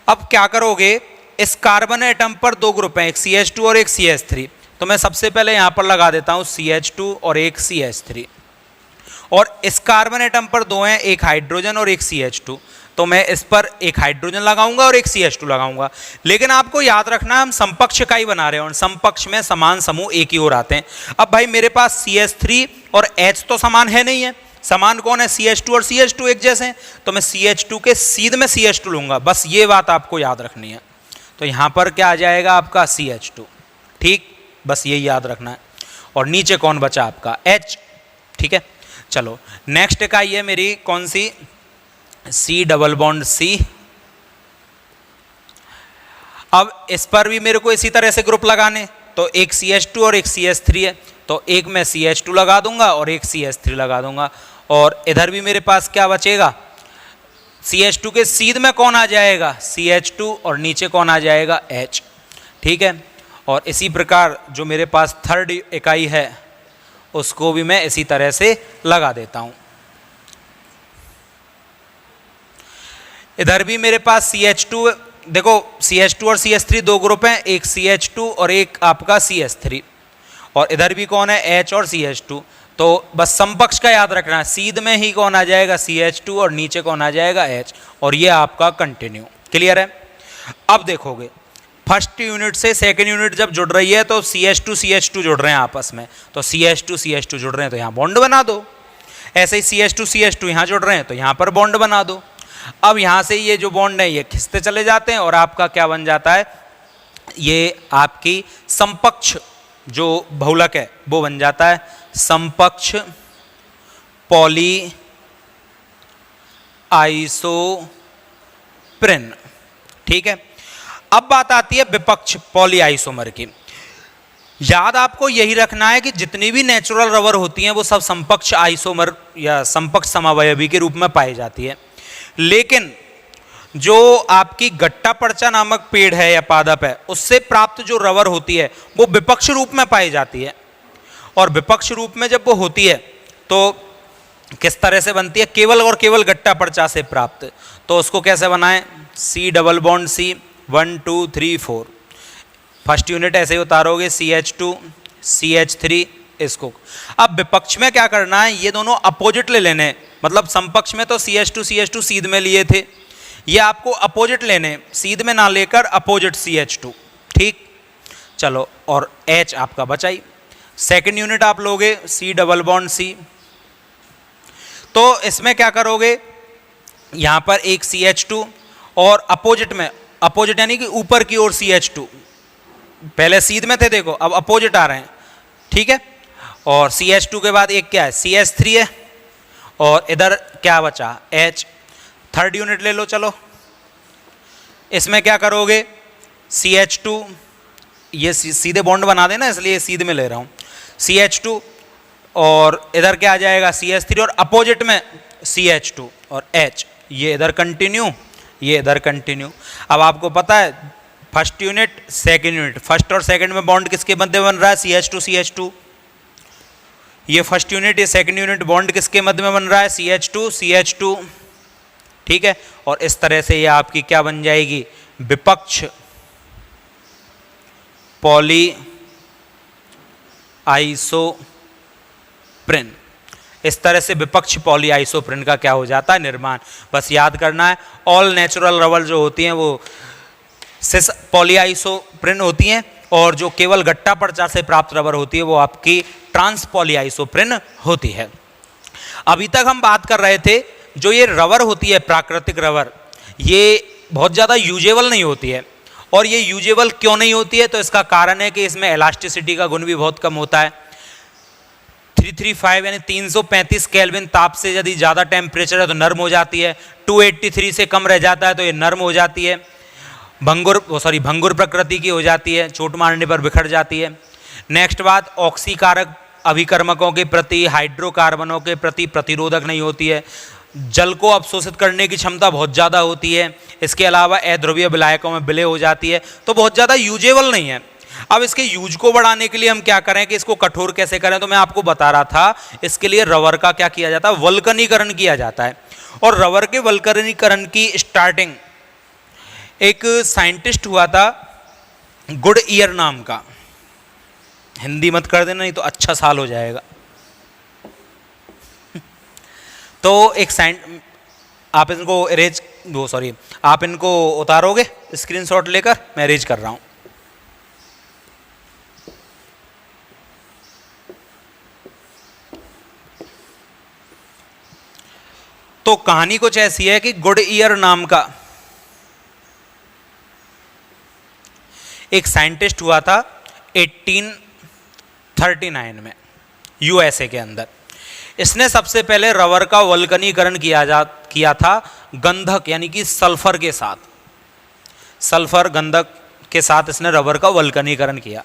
अब क्या करोगे, इस कार्बन एटम पर दो ग्रुप हैं, एक CH2 और एक CH3। तो मैं सबसे पहले यहां पर लगा देता हूं CH2 और एक CH3, और इस कार्बन एटम पर दो हैं, एक हाइड्रोजन और एक CH2। तो मैं इस पर एक हाइड्रोजन लगाऊंगा और एक CH2 लगाऊंगा। लेकिन आपको याद रखना हम समपक्ष इकाई बना रहे हैं, और समपक्ष में समान समूह एक ही ओर आते हैं। अब भाई मेरे पास CH3 और H तो समान है नहीं है, समान कौन है, CH2 और CH2 एक जैसे हैं। तो मैं CH2 के सीध में CH2 लूंगा, बस ये बात आपको याद रखनी है। तो यहां पर क्या आ जाएगा आपका CH2, ठीक, बस ये याद रखना है। और नीचे कौन बचा आपका H, ठीक है। चलो नेक्स्ट इकाई है मेरी कौन सी, सी डबल बॉन्ड सी। अब इस पर भी मेरे को इसी तरह से ग्रुप लगाने, तो एक CH2 और एक CH3 है, तो एक मैं CH2 लगा दूंगा और एक CH3 लगा दूंगा। और इधर भी मेरे पास क्या बचेगा, CH2 के सीध में कौन आ जाएगा, CH2, और नीचे कौन आ जाएगा H, ठीक है। और इसी प्रकार जो मेरे पास थर्ड इकाई है उसको भी मैं इसी तरह से लगा देता हूं। इधर भी मेरे पास CH2, देखो CH2 और CH3 दो ग्रुप हैं, एक CH2 और एक आपका CH3, और इधर भी कौन है H और CH2। तो बस समपक्ष का याद रखना है, सीध में ही कौन आ जाएगा CH2 और नीचे कौन आ जाएगा H, और ये आपका कंटिन्यू, क्लियर है। अब देखोगे फर्स्ट यूनिट से सेकंड यूनिट जब जुड़ रही है तो CH2 जुड़ रहे हैं आपस में, तो CH2 जुड़ रहे हैं तो यहाँ बॉन्ड बना दो। ऐसे ही CH2 यहाँ जुड़ रहे हैं तो यहाँ पर बॉन्ड बना दो। अब यहाँ से ये जो बॉन्ड है ये खिंचते चले जाते हैं, और आपका क्या बन जाता है, ये आपकी समपक्ष जो बहुलक है वो बन जाता है समपक्ष पॉली आइसोप्रेन, ठीक है। अब बात आती है विपक्ष पॉली आइसोमर की। याद आपको यही रखना है कि जितनी भी नेचुरल रबर होती हैं वो सब समपक्ष आइसोमर या समपक्ष समावयवी के रूप में पाई जाती है। लेकिन जो आपकी गट्टा पर्चा नामक पेड़ है या पादप है उससे प्राप्त जो रबर होती है वो विपक्ष रूप में पाई जाती है। और विपक्ष रूप में जब वो होती है तो किस तरह से बनती है, केवल और केवल गट्टा पर्चा से प्राप्त। तो उसको कैसे बनाएं, C double bond C 1 2 3 4, first unit ऐसे ही उतारोगे CH2 CH3 इसको। अब विपक्ष में क्या करना है, ये दोनों अपोजिट ले लेने, मतलब समपक्ष में तो CH2 सीध में लिए थे, ये आपको अपोजिट लेने, सीध में ना लेकर अपोजिट CH2, ठीक। चलो और H आपका बचाई। सेकंड यूनिट आप लोगे C डबल बॉन्ड C, तो इसमें क्या करोगे, यहां पर एक CH2 और अपोजिट में, अपोजिट यानी कि ऊपर की ओर CH2, पहले सीध में थे देखो अब अपोजिट आ रहे हैं, ठीक है। और CH2 के बाद एक क्या है CH3 है, और इधर क्या बचा H। थर्ड यूनिट ले लो, चलो इसमें क्या करोगे, CH2, ये सीधे बॉन्ड बना देना इसलिए सीधे में ले रहा हूं, CH2 और इधर क्या आ जाएगा CH3 और अपोजिट में CH2 और H, ये इधर कंटिन्यू ये इधर कंटिन्यू। अब आपको पता है first unit second unit, first और सेकंड में बॉन्ड किसके मध्य बन रहा है CH2, ये फर्स्ट यूनिट ये सेकंड यूनिट बॉन्ड किसके मध्य में बन रहा है CH2, ठीक है। और इस तरह से ये आपकी क्या बन जाएगी, विपक्ष पॉली आइसोप्रेन। इस तरह से विपक्ष पॉलीआइसोप्रीन का क्या हो जाता है, निर्माण। बस याद करना है, ऑल नेचुरल रबर जो होती हैं वो सिस पॉलीआइसोप्रीन होती हैं, और जो केवल गट्टा पर्चा से प्राप्त रबर होती है वो आपकी ट्रांस पॉलीआइसोप्रीन होती है। अभी तक हम बात कर रहे थे जो ये रबर होती है, प्राकृतिक रबर, ये बहुत ज़्यादा यूजेबल नहीं होती है। और ये यूजेबल क्यों नहीं होती है, तो इसका कारण है कि इसमें इलास्टिसिटी का गुण भी बहुत कम होता है। 335 यानी 335 केल्विन ताप से यदि ज़्यादा टेम्परेचर है तो नर्म हो जाती है, 283 से कम रह जाता है तो ये नर्म हो जाती है, भंगुर प्रकृति की हो जाती है, चोट मारने पर बिखर जाती है। नेक्स्ट बात, ऑक्सीकारक अभिकर्मकों के प्रति, हाइड्रोकार्बनों के प्रति प्रतिरोधक नहीं होती है, जल को अवशोषित करने की क्षमता बहुत ज़्यादा होती है, इसके अलावा अध्रुवीय विलायकों में विलय हो जाती है, तो बहुत ज़्यादा यूजेबल नहीं है। अब इसके यूज को बढ़ाने के लिए हम क्या करें कि इसको कठोर कैसे करें, तो मैं आपको बता रहा था, इसके लिए रबर का क्या किया जाता है, वल्कनीकरण किया जाता है। और रबर के वल्कनीकरण की स्टार्टिंग एक साइंटिस्ट हुआ था गुडईयर नाम का, हिंदी मत कर देना नहीं तो अच्छा साल हो जाएगा। तो एक आप इनको आप इनको उतारोगे स्क्रीनशॉट लेकर, मैं अरेंज कर रहा हूं। तो कहानी कुछ ऐसी है कि गुडईयर नाम का एक साइंटिस्ट हुआ था 1839 में यूएसए के अंदर। इसने सबसे पहले रबर का वल्कनीकरण किया था गंधक यानी कि सल्फर के साथ, सल्फर गंधक के साथ इसने रबर का वल्कनीकरण किया।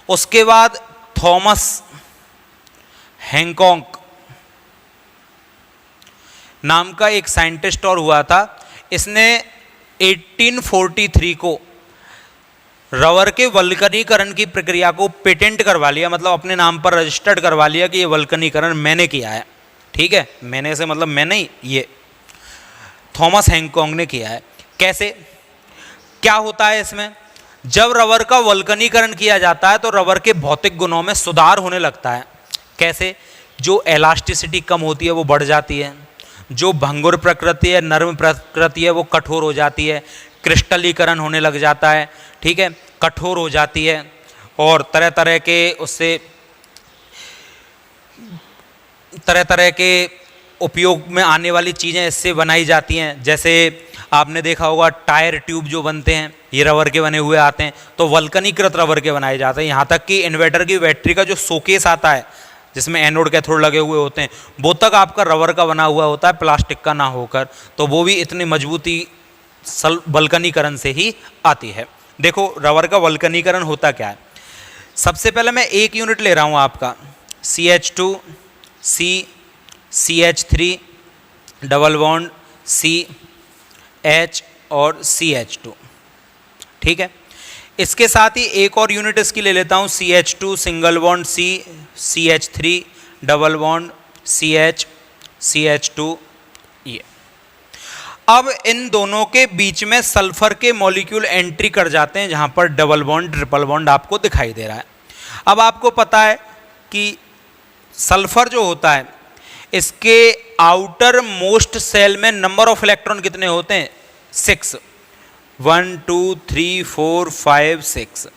उसके बाद थॉमस हैंकॉक नाम का एक साइंटिस्ट और हुआ था, इसने 1843 को रबर के वल्कनीकरण की प्रक्रिया को पेटेंट करवा लिया, मतलब अपने नाम पर रजिस्टर्ड करवा लिया कि ये वल्कनीकरण मैंने किया है। ठीक है, मैंने से मतलब मैं नहीं, ये थॉमस हैंकॉक ने किया है। कैसे, क्या होता है इसमें, जब रबर का वल्कनीकरण किया जाता है तो रबर के भौतिक गुणों में सुधार होने लगता है। कैसे, जो इलास्टिसिटी कम होती है वो बढ़ जाती है, जो भंगुर प्रकृति है, नर्म प्रकृति है, वो कठोर हो जाती है, क्रिस्टलीकरण होने लग जाता है, ठीक है, कठोर हो जाती है, और तरह तरह के उपयोग में आने वाली चीज़ें इससे बनाई जाती हैं। जैसे आपने देखा होगा टायर ट्यूब जो बनते हैं ये रबर के बने हुए आते हैं, तो वल्कनीकृत रबर के बनाए जाते हैं। यहाँ तक कि इन्वर्टर की बैटरी का जो शोकेस आता है जिसमें एनोड कैथोड लगे हुए होते हैं वो तक आपका रबर का बना हुआ होता है, प्लास्टिक का ना होकर, तो वो भी इतनी मजबूती वल्कनीकरण से ही आती है। देखो रबर का वल्कनीकरण होता क्या है, सबसे पहले मैं एक यूनिट ले रहा हूँ आपका CH2 C CH3 double bond CH और CH2, ठीक है। इसके साथ ही एक और यूनिट इसकी ले लेता हूँ CH2 single bond C CH3 double bond CH CH2 ये। अब इन दोनों के बीच में सल्फर के मॉलिक्यूल एंट्री कर जाते हैं जहाँ पर डबल बॉन्ड ट्रिपल बॉन्ड आपको दिखाई दे रहा है। अब आपको पता है कि सल्फर जो होता है इसके आउटर मोस्ट सेल में नंबर ऑफ इलेक्ट्रॉन कितने होते हैं, 6, 1 2 3 4 5 6।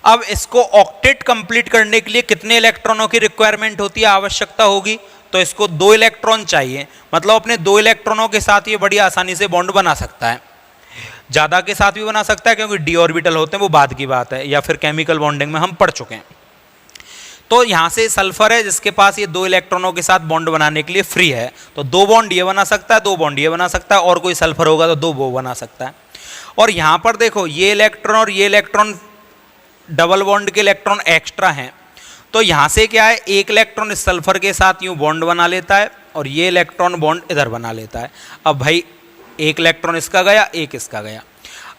अब इसको ऑक्टेट कंप्लीट करने के लिए कितने इलेक्ट्रॉनों की रिक्वायरमेंट होती है, आवश्यकता होगी, तो इसको 2 इलेक्ट्रॉन चाहिए। मतलब अपने 2 इलेक्ट्रॉनों के साथ ये बड़ी आसानी से बॉन्ड बना सकता है, ज़्यादा के साथ भी बना सकता है क्योंकि डी ऑर्बिटल होते हैं, वो बाद की बात है, या फिर केमिकल बॉन्डिंग में हम पढ़ चुके हैं। तो यहाँ से सल्फर है जिसके पास ये 2 इलेक्ट्रॉनों के साथ बॉन्ड बनाने के लिए फ्री है, तो 2 बॉन्ड ये बना सकता है, 2 बॉन्ड ये बना सकता है, और कोई सल्फर होगा तो 2 वो बना सकता है। और यहाँ पर देखो ये इलेक्ट्रॉन और ये इलेक्ट्रॉन डबल बॉन्ड के इलेक्ट्रॉन एक्स्ट्रा हैं, तो यहाँ से क्या है, एक इलेक्ट्रॉन इस सल्फर के साथ यूँ बॉन्ड बना लेता है और ये इलेक्ट्रॉन बॉन्ड इधर बना लेता है। अब भाई एक इलेक्ट्रॉन इसका गया, एक इसका गया।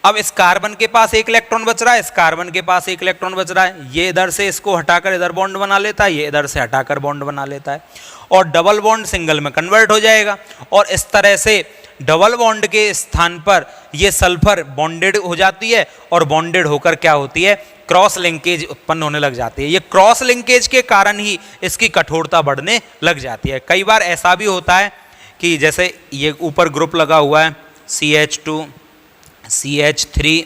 अब इस कार्बन के पास एक इलेक्ट्रॉन बच रहा है, इस कार्बन के पास एक इलेक्ट्रॉन बच रहा है, ये इधर से इसको हटाकर इधर बॉन्ड बना लेता है, ये इधर से हटाकर बॉन्ड बना लेता है, और डबल बॉन्ड सिंगल में कन्वर्ट हो जाएगा। और इस तरह से डबल बॉन्ड के स्थान पर ये सल्फर बॉन्डेड हो जाती है और बॉन्डेड होकर क्या होती है, क्रॉस लिंकेज उत्पन्न होने लग जाती है। ये क्रॉस लिंकेज के कारण ही इसकी कठोरता बढ़ने लग जाती है। कई बार ऐसा भी होता है कि जैसे ये ऊपर ग्रुप लगा हुआ है CH2 CH3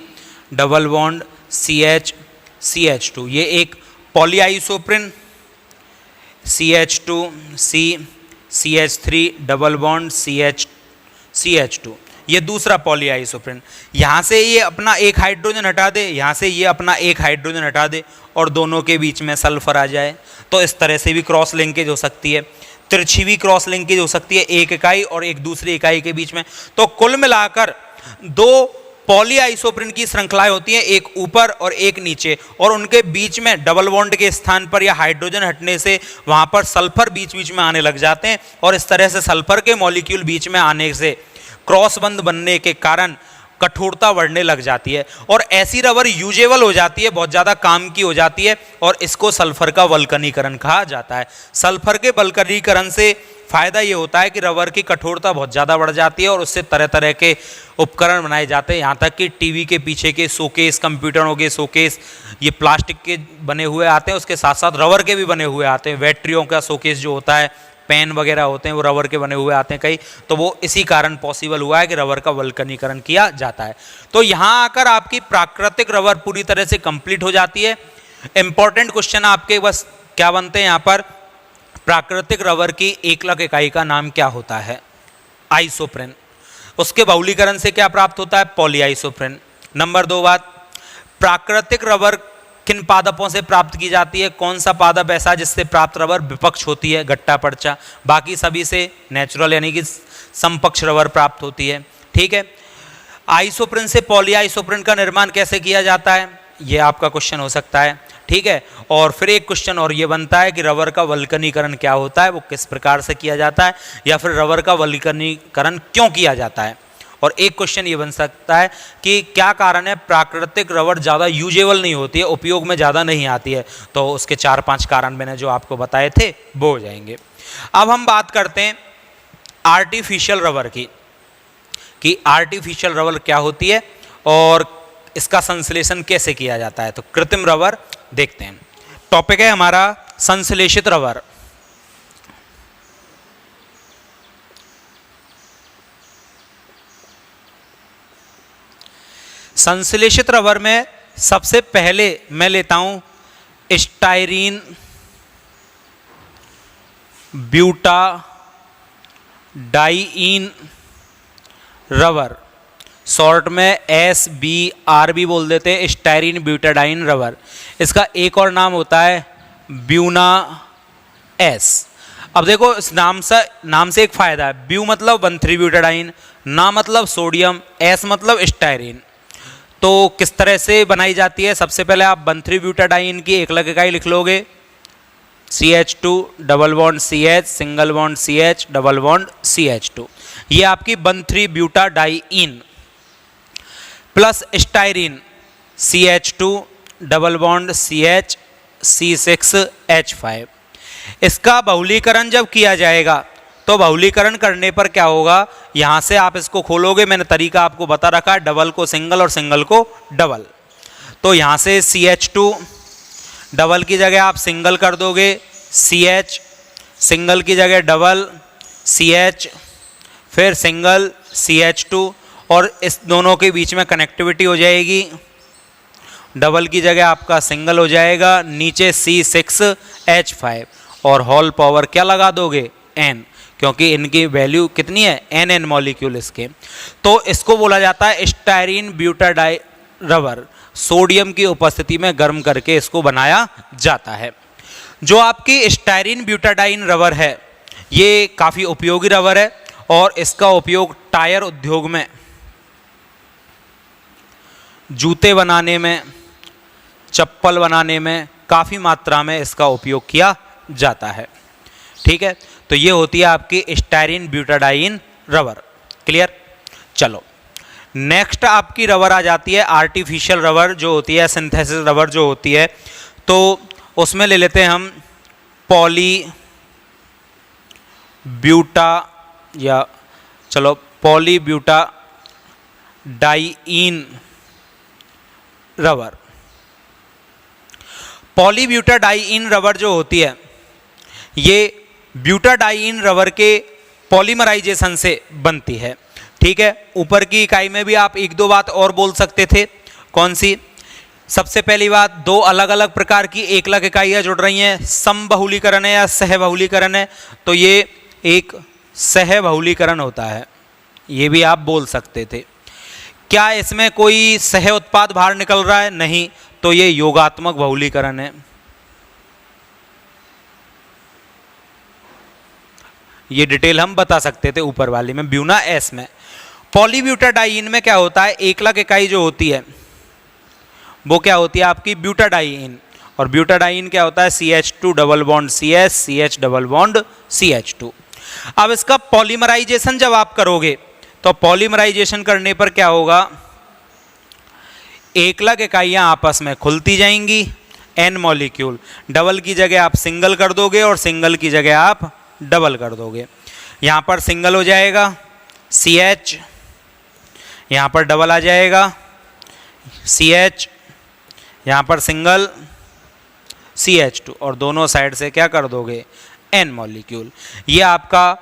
double bond CH2, ये एक पॉलीआइसोप्रिन, CH2 CH3 double bond CH2, ये दूसरा पॉलीआइसोप्रिन। यहाँ से ये अपना एक हाइड्रोजन हटा दे, यहाँ से ये अपना एक हाइड्रोजन हटा दे और दोनों के बीच में सल्फर आ जाए, तो इस तरह से भी क्रॉस लिंकेज हो सकती है। तिरछी भी क्रॉस लिंकेज हो सकती है एक इकाई और एक दूसरी इकाई के बीच में। तो कुल मिलाकर दो पॉलीआइसोप्रिन की श्रृंखलाएं होती हैं, एक ऊपर और एक नीचे, और उनके बीच में डबल बॉन्ड के स्थान पर या हाइड्रोजन हटने से वहां पर सल्फर बीच बीच में आने लग जाते हैं, और इस तरह से सल्फर के मॉलिक्यूल बीच में आने से क्रॉस बंध बनने के कारण कठोरता बढ़ने लग जाती है और ऐसी रबर यूजेबल हो जाती है, बहुत ज़्यादा काम की हो जाती है, और इसको सल्फर का वल्कनीकरण कहा जाता है। सल्फर के वल्कनीकरण से फ़ायदा ये होता है कि रबर की कठोरता बहुत ज़्यादा बढ़ जाती है और उससे तरह तरह के उपकरण बनाए जाते हैं, यहाँ तक कि टीवी के पीछे के शोकेस, कंप्यूटरों के शोकेस ये प्लास्टिक के बने हुए आते हैं, उसके साथ साथ रबर के भी बने हुए आते हैं। बैटरियों का शोकेस जो होता है, पेन वगैरह होते हैं, वो रबर के बने हुए आते हैं कई, तो वो इसी कारण पॉसिबल हुआ है कि रबर का वल्कनीकरण किया जाता है। तो यहाँ आकर आपकी प्राकृतिक रबर पूरी तरह से कंप्लीट हो जाती है। इंपॉर्टेंट क्वेश्चन आपके बस क्या बनते हैं यहाँ पर, प्राकृतिक रबर की एकलक इकाई का नाम क्या होता है, आइसोप्रेन। उसके बहुलीकरण से क्या प्राप्त होता है, पॉलीआइसोप्रेन। नंबर 2 बात, प्राकृतिक रबर किन पादपों से प्राप्त की जाती है, कौन सा पादप ऐसा जिससे प्राप्त रबर विपक्ष होती है, गट्टा पर्चा, बाकी सभी से नेचुरल यानी कि समपक्ष रबर प्राप्त होती है। ठीक है, आइसोप्रिन से पॉलीआइसोप्रिन का निर्माण कैसे किया जाता है, ये आपका क्वेश्चन हो सकता है। ठीक है, और फिर एक क्वेश्चन और ये बनता है कि रबर का वल्कनीकरण क्या होता है, वो किस प्रकार से किया जाता है, या फिर रबर का वल्कनीकरण क्यों किया जाता है। और एक क्वेश्चन ये बन सकता है कि क्या कारण है प्राकृतिक रबर ज़्यादा यूजेबल नहीं होती है, उपयोग में ज़्यादा नहीं आती है, तो उसके 4-5 कारण मैंने जो आपको बताए थे वो हो जाएंगे। अब हम बात करते हैं आर्टिफिशियल रबर की, कि आर्टिफिशियल रबर क्या होती है और इसका संश्लेषण कैसे किया जाता है। तो कृत्रिम रबर देखते हैं। टॉपिक है हमारा संश्लेषित रबर। संश्लेषित रबर में सबसे पहले मैं लेता हूं स्टाइरीन ब्यूटाडाइईन रबर, शॉर्ट में SBR भी बोल देते हैं, स्टाइरीन ब्यूटाडाइन रबर। इसका एक और नाम होता है ब्यूना S। अब देखो इस नाम से एक फायदा है, ब्यू मतलब 1,3 ब्यूटाडाइन, ना मतलब सोडियम, S मतलब स्टाइरीन। तो किस तरह से बनाई जाती है, सबसे पहले आप 1,3 ब्यूटाडाइन की एकलक इकाई लिख लोगे, CH2 double bond CH single bond CH double bond CH2, ये आपकी 1,3 butadiene plus styrene CH2 double bond CH C6H5। इसका बहुलीकरण जब किया जाएगा तो बहुलीकरण करने पर क्या होगा, यहाँ से आप इसको खोलोगे, मैंने तरीका आपको बता रखा है, डबल को सिंगल और सिंगल को डबल। तो यहाँ से CH2 डबल की जगह आप सिंगल कर दोगे CH, सिंगल की जगह डबल CH, फिर सिंगल CH2, और इस दोनों के बीच में कनेक्टिविटी हो जाएगी, डबल की जगह आपका सिंगल हो जाएगा, नीचे C6H5, और होल पावर क्या लगा दोगे, N, क्योंकि इनकी वैल्यू कितनी है, NN मॉलिक्यूल इसके। तो इसको बोला जाता है स्टाइरीन ब्यूटाडाइन रबर। सोडियम की उपस्थिति में गर्म करके इसको बनाया जाता है। जो आपकी स्टाइरीन ब्यूटाडाइन रबर है ये काफ़ी उपयोगी रबर है और इसका उपयोग टायर उद्योग में, जूते बनाने में, चप्पल बनाने में काफ़ी मात्रा में इसका उपयोग किया जाता है। ठीक है, तो ये होती है आपकी स्टाइरीन ब्यूटाडाइन रबर। क्लियर। चलो नेक्स्ट आपकी रबर आ जाती है आर्टिफिशियल रबर जो होती है, सिंथेसिस रबर जो होती है, तो उसमें ले लेते हैं हम पॉली ब्यूटा, या चलो पॉलीब्यूटाडाइईन रबर। पॉलीब्यूटाडाइईन रबर जो होती है ये ब्यूटाडाइईन रबर के पॉलीमराइजेशन से बनती है। ठीक है, ऊपर की इकाई में भी आप एक दो बात और बोल सकते थे। कौन सी? सबसे पहली बात, दो अलग अलग प्रकार की एकलक इकाइयां जुड़ रही हैं, समबहुलीकरण है या सहबहुलीकरण है, तो ये एक सहबहुलीकरण होता है, ये भी आप बोल सकते थे। क्या इसमें कोई सह उत्पाद बाहर निकल रहा है? नहीं, तो ये योगात्मक बहुलीकरण है। ये डिटेल हम बता सकते थे ऊपर वाली में, ब्यूना एस में। पॉलीब्यूटाडाइईन में क्या होता है, एकलक इकाई जो होती है वो क्या होती है आपकी ब्यूटाडाइईन, और ब्यूटाडाइईन क्या होता है CH2 double bond CH, CH double bond CH2। अब इसका पॉलीमराइजेशन जब आप करोगे तो पॉलीमराइजेशन करने पर क्या होगा, एकलक इकाइयां आपस में खुलती जाएंगी, N मॉलिक्यूल, डबल की जगह आप सिंगल कर दोगे और सिंगल की जगह आप डबल कर दोगे। यहां पर सिंगल हो जाएगा CH, यहां पर डबल आ जाएगा CH, यहां पर सिंगल CH2, और दोनों साइड से क्या कर दोगे N मॉलिक्यूल। ये आपका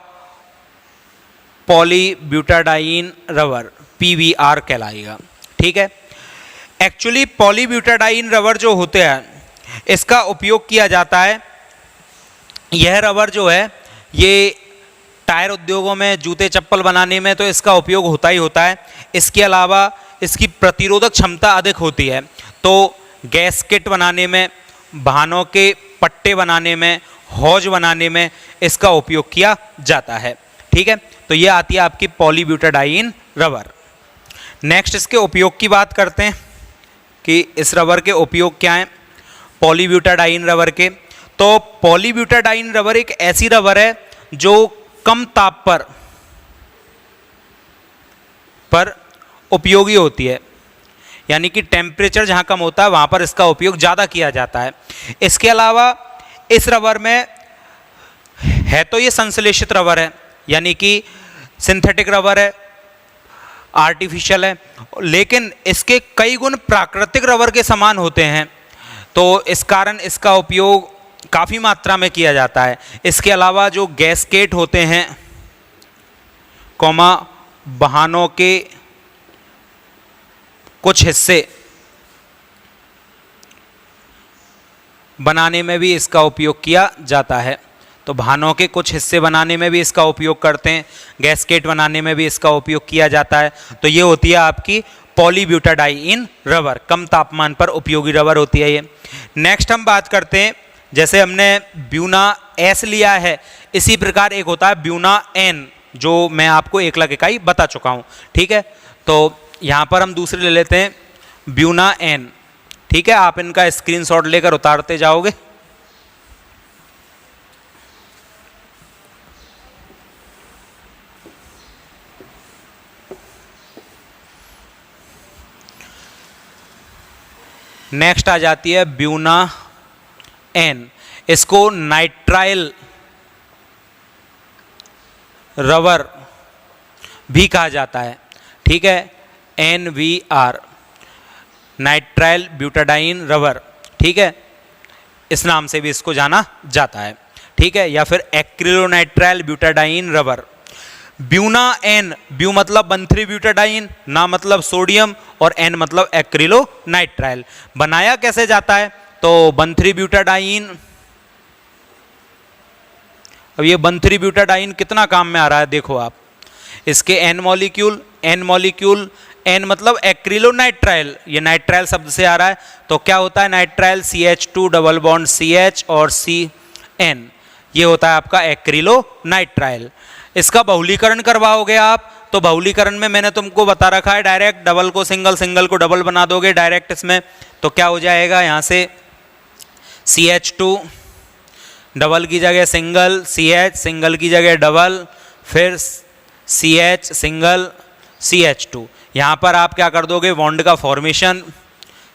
पॉलीब्यूटाडाइईन रबर PBR कहलाएगा। ठीक है, एक्चुअली पॉलीब्यूटाडाइईन रबर जो होते हैं इसका उपयोग किया जाता है, यह रबर जो है ये टायर उद्योगों में, जूते चप्पल बनाने में तो इसका उपयोग होता ही होता है। इसके अलावा इसकी प्रतिरोधक क्षमता अधिक होती है, तो गैसकेट बनाने में, वाहनों के पट्टे बनाने में, हौज बनाने में इसका उपयोग किया जाता है। ठीक है, तो ये आती है आपकी पॉलीब्यूटाडाइईन रबर। नेक्स्ट इसके उपयोग की बात करते हैं कि इस रबर के उपयोग क्या हैं पॉलीब्यूटाडाइईन रबर के। तो पॉलीब्यूटाडाइईन रबर एक ऐसी रबर है जो कम ताप पर उपयोगी होती है, यानी कि टेम्परेचर जहां कम होता है वहां पर इसका उपयोग ज़्यादा किया जाता है। इसके अलावा इस रबर में है तो ये संश्लेषित रबर है, यानी कि सिंथेटिक रबर है, आर्टिफिशियल है, लेकिन इसके कई गुण प्राकृतिक रबर के समान होते हैं, तो इस कारण इसका उपयोग काफ़ी मात्रा में किया जाता है। इसके अलावा जो गैसकेट होते हैं कॉमा वाहनों के कुछ हिस्से बनाने में भी इसका उपयोग किया जाता है, तो वाहनों के कुछ हिस्से बनाने में भी इसका उपयोग करते हैं, गैसकेट बनाने में भी इसका उपयोग किया जाता है। तो ये होती है आपकी पॉलीब्यूटाडाइईन रबर, कम तापमान पर उपयोगी रबर होती है ये। नेक्स्ट हम बात करते हैं, जैसे हमने ब्यूना एस लिया है, इसी प्रकार एक होता है ब्यूना एन, जो मैं आपको एकलक इकाई बता चुका हूँ। ठीक है, तो यहाँ पर हम दूसरे ले लेते हैं ब्यूना एन। ठीक है, आप इनका स्क्रीनशॉट लेकर उतारते जाओगे। नेक्स्ट आ जाती है ब्यूना एन, इसको नाइट्राइल रबर भी कहा जाता है। ठीक है, NVR, नाइट्राइल ब्यूटाडाइईन रबर। ठीक है, इस नाम से भी इसको जाना जाता है। ठीक है, या फिर एक्रिलोनाइट्राइल ब्यूटाडाइईन रबर। ब्यूना एन, ब्यू मतलब 1,3 ब्यूटाडाइईन, ना मतलब सोडियम, और एन मतलब एक्रिलोनाइट्राइल। बनाया कैसे जाता है, तो 1,3 ब्यूटाडाइईन। अब ये 1,3 ब्यूटाडाइईन कितना काम में आ रहा है देखो आप, इसके एन मॉलिक्यूल, एन मतलब एक्रिलोनाइट्राइल, ये नाइट्राइल शब्द से आ रहा है, तो क्या होता है nitrile CH2 double bond CH और CN, ये होता है आपका एक्रिलोनाइट्राइल। इसका बहुलीकरण करवाओगे आप, तो बहुलीकरण में मैंने तुमको बता रखा है डायरेक्ट डबल को सिंगल, सिंगल को डबल बना दोगे डायरेक्ट इसमें, तो क्या हो जाएगा यहाँ से CH2 डबल की जगह सिंगल, CH सिंगल की जगह डबल, फिर CH सिंगल CH2। यहाँ पर आप क्या कर दोगे बॉन्ड का फॉर्मेशन,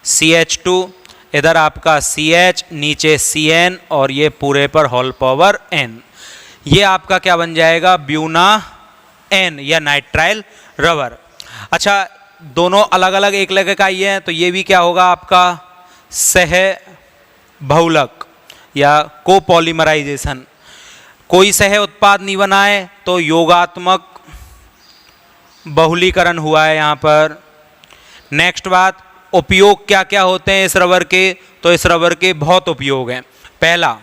CH2 इधर आपका CH, नीचे CN, और ये पूरे पर होल पावर N। ये आपका क्या बन जाएगा ब्यूना एन या नाइट्राइल रबर। अच्छा, दोनों अलग अलग एक लग इकाई है, तो ये भी क्या होगा आपका सह बहुलक या कोपॉलीमराइजेशन। कोई सह उत्पाद नहीं बना है तो योगात्मक बहुलीकरण हुआ है यहाँ पर। नेक्स्ट बात, उपयोग क्या क्या होते हैं इस रबर के, तो इस रबर के बहुत उपयोग हैं। पहला,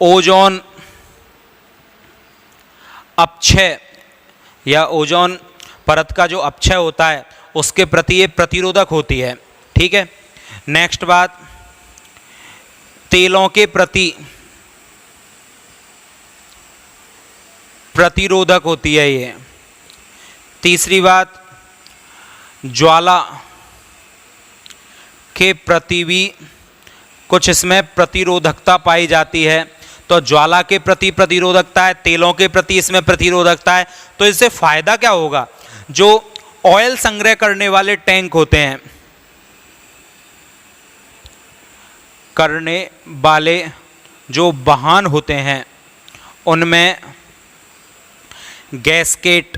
ओजोन अपक्षय या ओजोन परत का जो अपक्षय होता है उसके प्रति ये प्रतिरोधक होती है, ठीक है। नेक्स्ट बात, तेलों के प्रति प्रतिरोधक होती है ये। तीसरी बात, ज्वाला के प्रति भी कुछ इसमें प्रतिरोधकता पाई जाती है। तो ज्वाला के प्रति प्रतिरोधकता है, तेलों के प्रति इसमें प्रतिरोधकता है। तो इससे फायदा क्या होगा, जो ऑयल संग्रह करने वाले टैंक होते हैं, करने वाले जो वाहन होते हैं, उनमें गैसकेट,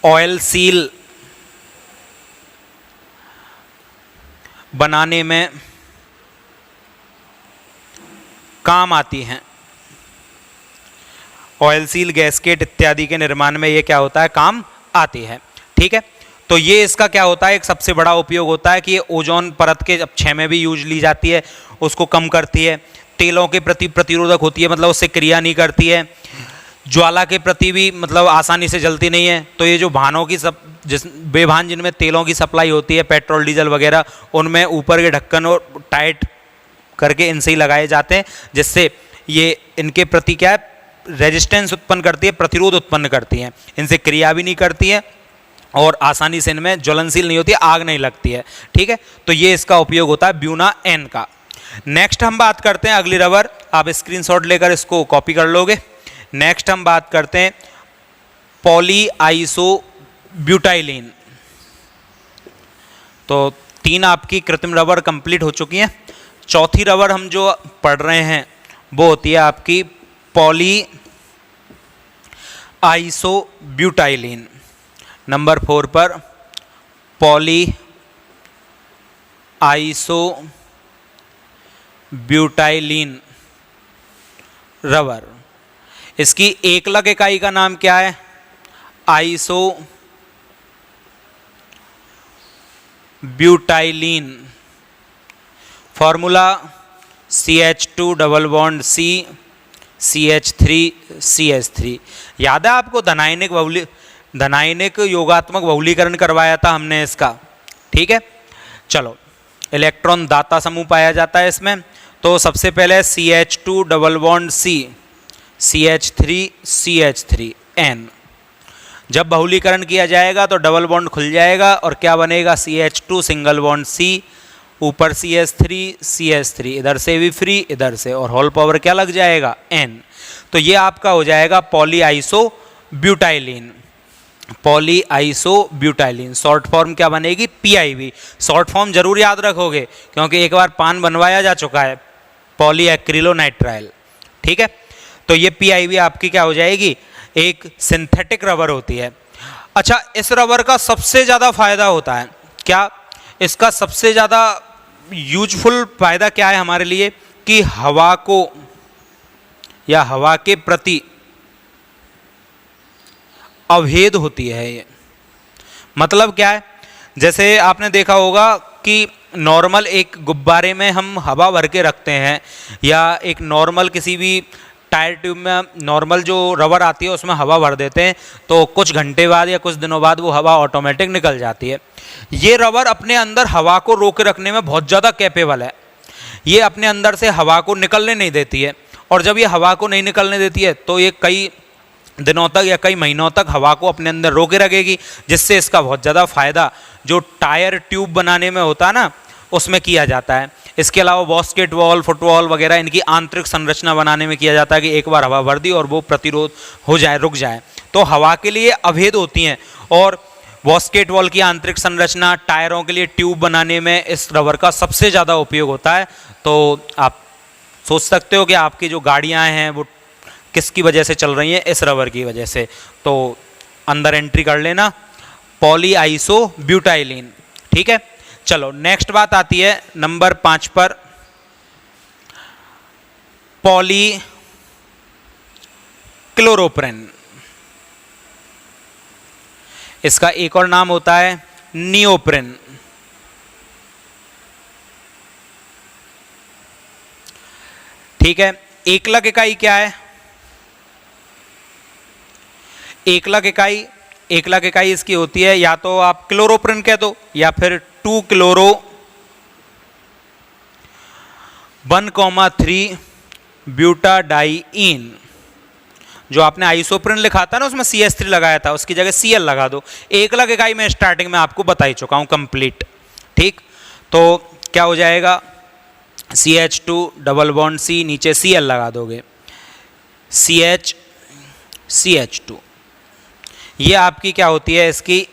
ऑयल सील बनाने में काम आती हैं। ऑयल सील, गैसकेट इत्यादि के निर्माण में ये क्या होता है, काम आती है, ठीक है। तो ये इसका क्या होता है, एक सबसे बड़ा उपयोग होता है कि ये ओजोन परत के अपक्षय में भी यूज ली जाती है, उसको कम करती है। तेलों के प्रति प्रतिरोधक होती है, मतलब उससे क्रिया नहीं करती है। ज्वाला के प्रति भी मतलब आसानी से जलती नहीं है। तो ये जो वाहनों की वे वाहन जिनमें तेलों की सप्लाई होती है, पेट्रोल डीजल वगैरह, उनमें ऊपर के ढक्कन और टाइट करके इनसे ही लगाए जाते हैं, जिससे ये इनके प्रति क्या है, रेजिस्टेंस उत्पन्न करती है, प्रतिरोध उत्पन्न करती हैं। इनसे क्रिया भी नहीं करती है और आसानी से इनमें ज्वलनशील नहीं होती है, आग नहीं लगती है, ठीक है। तो ये इसका उपयोग होता है ब्यूना एन का। नेक्स्ट हम बात करते हैं अगली रबर, आप स्क्रीनशॉट लेकर इसको कॉपी कर लोगे। नेक्स्ट हम बात करते हैं पॉली आइसो ब्यूटाइलिन। तो 3 आपकी कृत्रिम रबर कंप्लीट हो चुकी हैं। चौथी रबर हम जो पढ़ रहे हैं वो होती है आपकी पॉली आइसो ब्यूटाइलिन। नंबर 4 पर पॉली आइसो ब्यूटाइलिन रबर। इसकी एकलक इकाई का नाम क्या है, iso butylene. Formula CH2 double bond C CH3CH3। याद है आपको धनायनिक योगात्मक बहुलीकरण करवाया था हमने इसका, ठीक है। चलो, इलेक्ट्रॉन दाता समूह पाया जाता है इसमें। तो सबसे पहले CH2 double bond C CH3CH3N। जब बहुलीकरण किया जाएगा तो डबल बॉन्ड खुल जाएगा और क्या बनेगा, CH2 सिंगल बॉन्ड C, ऊपर CH3 इधर से भी फ्री, इधर से, और होल पावर क्या लग जाएगा, N। तो ये आपका हो जाएगा poly iso butylene. Poly iso butylene short form क्या बनेगी, PIB। शॉर्ट फॉर्म जरूर याद रखोगे क्योंकि एक बार पान बनवाया जा चुका है, पॉली एक्रिलोनाइट्राइल, ठीक है। तो ये PIB आपकी क्या हो जाएगी, एक सिंथेटिक रबर होती है। अच्छा, इस रबर का सबसे ज़्यादा फायदा होता है क्या, इसका सबसे ज़्यादा यूजफुल फायदा क्या है हमारे लिए, कि हवा को या हवा के प्रति अभेद होती है ये। मतलब क्या है, जैसे आपने देखा होगा कि नॉर्मल एक गुब्बारे में हम हवा भर के रखते हैं, या एक नॉर्मल किसी भी टायर ट्यूब में नॉर्मल जो रबर आती है उसमें हवा भर देते हैं, तो कुछ घंटे बाद या कुछ दिनों बाद वो हवा ऑटोमेटिक निकल जाती है। ये रबर अपने अंदर हवा को रोके रखने में बहुत ज़्यादा कैपेबल है। ये अपने अंदर से हवा को निकलने नहीं देती है, और जब ये हवा को नहीं निकलने देती है तो ये कई दिनों तक या कई महीनों तक हवा को अपने अंदर रोके रखेगी, जिससे इसका बहुत ज़्यादा फायदा जो टायर ट्यूब बनाने में होता है ना, उसमें किया जाता है। इसके अलावा बास्केटबॉल, फुटबॉल वगैरह इनकी आंतरिक संरचना बनाने में किया जाता है कि एक बार हवा भर दी और वो प्रतिरोध हो जाए, रुक जाए। तो हवा के लिए अभेद होती हैं, और बास्केटबॉल की आंतरिक संरचना, टायरों के लिए ट्यूब बनाने में इस रबर का सबसे ज़्यादा उपयोग होता है। तो आप सोच सकते हो कि आपकी जो गाड़ियाँ हैं वो किसकी वजह से चल रही हैं, इस रबर की वजह से। तो अंदर एंट्री कर लेना पॉली आइसो ब्यूटाइलिन। ठीक है, चलो नेक्स्ट बात आती है नंबर 5 पर, पॉली क्लोरोप्रेन। इसका एक और नाम होता है नियोप्रेन। ठीक है, एकलक इकाई क्या है? एकलक इकाई इसकी होती है या तो आप क्लोरोप्रेन कह दो या फिर 2 क्लोरो 1,3 ब्यूटाडाइइन। जो आपने आइसोप्रेन लिखा था ना उसमें CH3 लगाया था, उसकी जगह Cl लगा दो। एकलक इकाई में स्टार्टिंग में आपको बता ही चुका हूं कंप्लीट। ठीक, तो क्या हो जाएगा, CH2 डबल बॉन्ड C, नीचे Cl लगा दोगे, CH2। ये आपकी क्या होती है, इसकी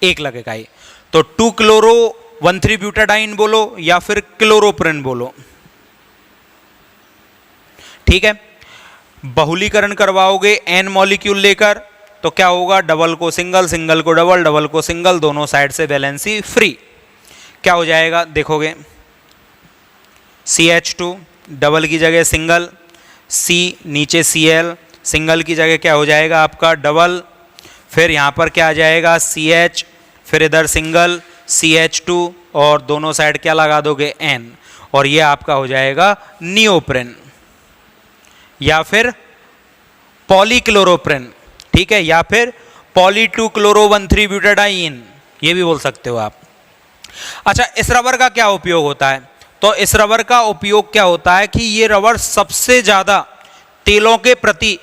एकलक इकाई। तो 2 क्लोरो 1,3 ब्यूटाडाइन बोलो या फिर क्लोरोप्रेन बोलो। ठीक है, बहुलीकरण करवाओगे n मॉलिक्यूल लेकर तो क्या होगा, डबल को सिंगल, सिंगल को डबल, डबल को सिंगल, दोनों साइड से वैलेंसी फ्री। क्या हो जाएगा देखोगे, CH2 डबल की जगह सिंगल, C नीचे Cl, सिंगल की जगह क्या हो जाएगा आपका डबल, फिर यहाँ पर क्या आ जाएगा CH, फिर इधर सिंगल CH2 और दोनों साइड क्या लगा दोगे N, और ये आपका हो जाएगा नियोप्रेन या फिर पॉलीक्लोरोप्रेन। ठीक है, या फिर पॉली 2 क्लोरो 1,3 ब्यूटाडाइन, ये भी बोल सकते हो आप। अच्छा, इस रबर का क्या उपयोग होता है? तो इस रबर का उपयोग क्या होता है कि ये रबर सबसे ज्यादा तेलों के प्रति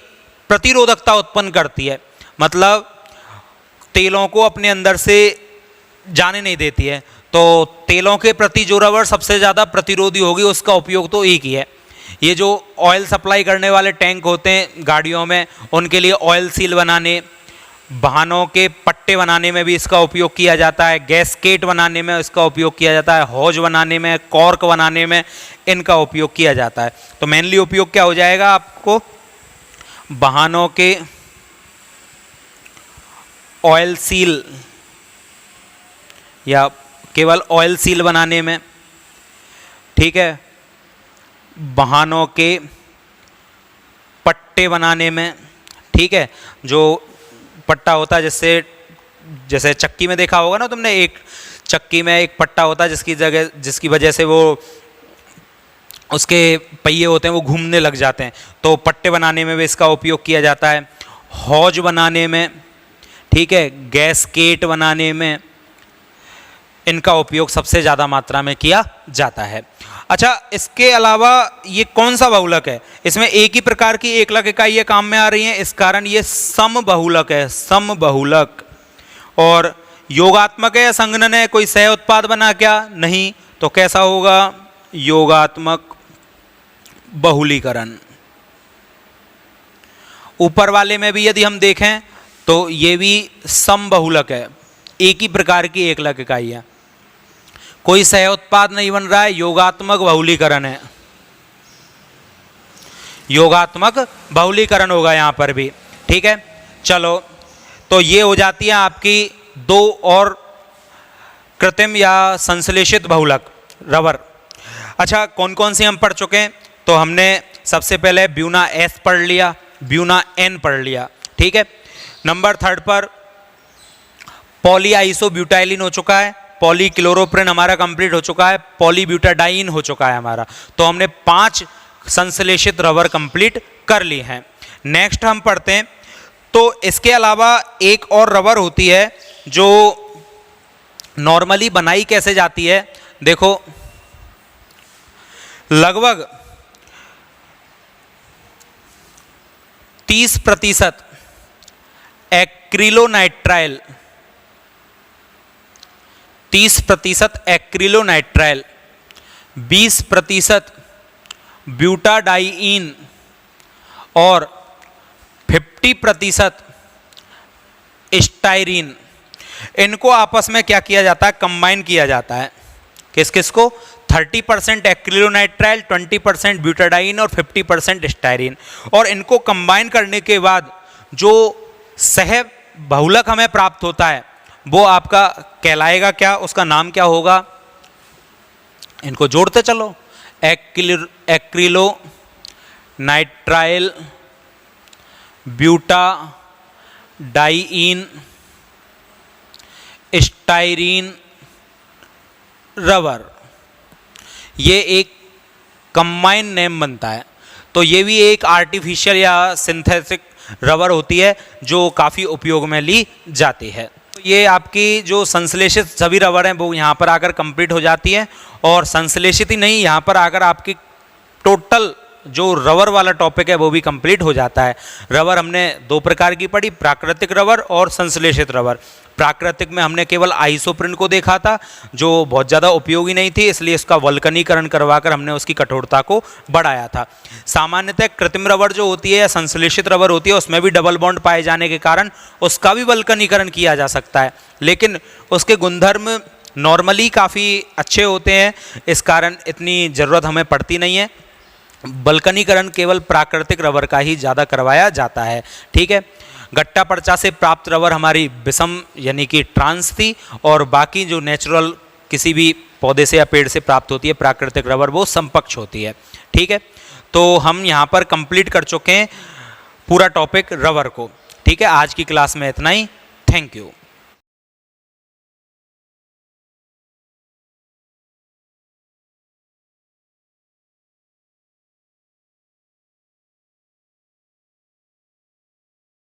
प्रतिरोधकता उत्पन्न करती है, मतलब तेलों को अपने अंदर से जाने नहीं देती है। तो तेलों के प्रति जो रबर सबसे ज्यादा प्रतिरोधी होगी उसका उपयोग तो एक ही है। ये जो ऑयल सप्लाई करने वाले टैंक होते हैं गाड़ियों में, उनके लिए ऑयल सील बनाने, वाहनों के पट्टे बनाने में भी इसका उपयोग किया जाता है, गैसकेट बनाने में इसका उपयोग किया जाता है, हौज बनाने में, कॉर्क बनाने में इनका उपयोग किया जाता है। तो मेनली उपयोग क्या हो जाएगा आपको, वाहनों के ऑयल सील या केवल ऑयल सील बनाने में, ठीक है, वाहनों के पट्टे बनाने में। ठीक है, जो पट्टा होता है जिससे, जैसे चक्की में देखा होगा ना तुमने, एक चक्की में एक पट्टा होता है जिसकी वजह से वो उसके पहिए होते हैं वो घूमने लग जाते हैं, तो पट्टे बनाने में भी इसका उपयोग किया जाता है, हौज बनाने में, ठीक है, गैसकेट बनाने में इनका उपयोग सबसे ज़्यादा मात्रा में किया जाता है। अच्छा, इसके अलावा ये कौन सा बहुलक है? इसमें एक ही प्रकार की एकलक इकाई ये काम में आ रही है, इस कारण ये समबहुलक है, समबहुलक। और योगात्मक है या संघनन है? कोई सह उत्पाद बना क्या? नहीं। तो कैसा होगा? योगात्मक बहुलीकरण। ऊपर वाले में भी यदि हम देखें तो ये भी समबहुलक है, एक ही प्रकार की एकलक इकाई है, कोई सह उत्पाद नहीं बन रहा है, योगात्मक बहुलीकरण है, योगात्मक बहुलीकरण होगा यहां पर भी। ठीक है, चलो, तो ये हो जाती है आपकी दो और कृत्रिम या संश्लेषित बहुलक रबर। अच्छा, कौन कौन सी हम पढ़ चुके हैं? तो हमने सबसे पहले ब्यूना S पढ़ लिया, ब्यूना N पढ़ लिया। ठीक है, नंबर 3 पर पॉली आइसोब्यूटाइलिन हो चुका है, पॉली क्लोरोप्रेन हमारा कंप्लीट हो चुका है, पॉली ब्यूटाडाइन हो चुका है हमारा। तो हमने 5 संश्लेषित रबर कंप्लीट कर ली हैं। नेक्स्ट हम पढ़ते हैं, तो इसके अलावा एक और रबर होती है जो नॉर्मली बनाई कैसे जाती है, देखो, लगभग 30% एक्रिलोनाइट्राइल, 30% एक्रिलोनाइट्राइल, 20% ब्यूटाडाइइन और 50% स्टाइरीन, इनको आपस में क्या किया जाता है? कंबाइन किया जाता है। किस किस को? 30% एक्रिलोनाइट्राइल, 20% ब्यूटाडाइन और 50% स्टायरीन, और इनको कंबाइन करने के बाद जो सह बहुलक हमें प्राप्त होता है वो आपका कहलाएगा क्या, उसका नाम क्या होगा, इनको जोड़ते चलो। Acrylo nitrile butadiene styrene rubber, ये एक कंबाइन नेम बनता है। तो ये भी एक आर्टिफिशियल या सिंथेटिक रबर होती है जो काफ़ी उपयोग में ली जाती है। तो ये आपकी जो संश्लेषित सभी रबर हैं वो यहाँ पर आकर कंप्लीट हो जाती है, और संश्लेषित ही नहीं, यहाँ पर आकर आपकी टोटल जो रबर वाला टॉपिक है वो भी कंप्लीट हो जाता है। रबर हमने दो प्रकार की पढ़ी, प्राकृतिक रबर और संश्लेषित रबर। प्राकृतिक में हमने केवल आइसोप्रिन को देखा था जो बहुत ज़्यादा उपयोगी नहीं थी, इसलिए इसका वल्कनीकरण करवाकर हमने उसकी कठोरता को बढ़ाया था। सामान्यतः कृत्रिम रबर जो होती है या संश्लेषित रबर होती है उसमें भी डबल बॉन्ड पाए जाने के कारण उसका भी वल्कनीकरण किया जा सकता है, लेकिन उसके गुणधर्म नॉर्मली काफ़ी अच्छे होते हैं, इस कारण इतनी ज़रूरत हमें पड़ती नहीं है। वल्कनीकरण केवल प्राकृतिक रबर का ही ज़्यादा करवाया जाता है। ठीक है, गट्टा पर्चा से प्राप्त रबर हमारी विषम यानी कि ट्रांस थी, और बाकी जो नेचुरल किसी भी पौधे से या पेड़ से प्राप्त होती है प्राकृतिक रबर वो समपक्ष होती है। ठीक है, तो हम यहाँ पर कंप्लीट कर चुके हैं पूरा टॉपिक रबर को। ठीक है, आज की क्लास में इतना ही। Thank you.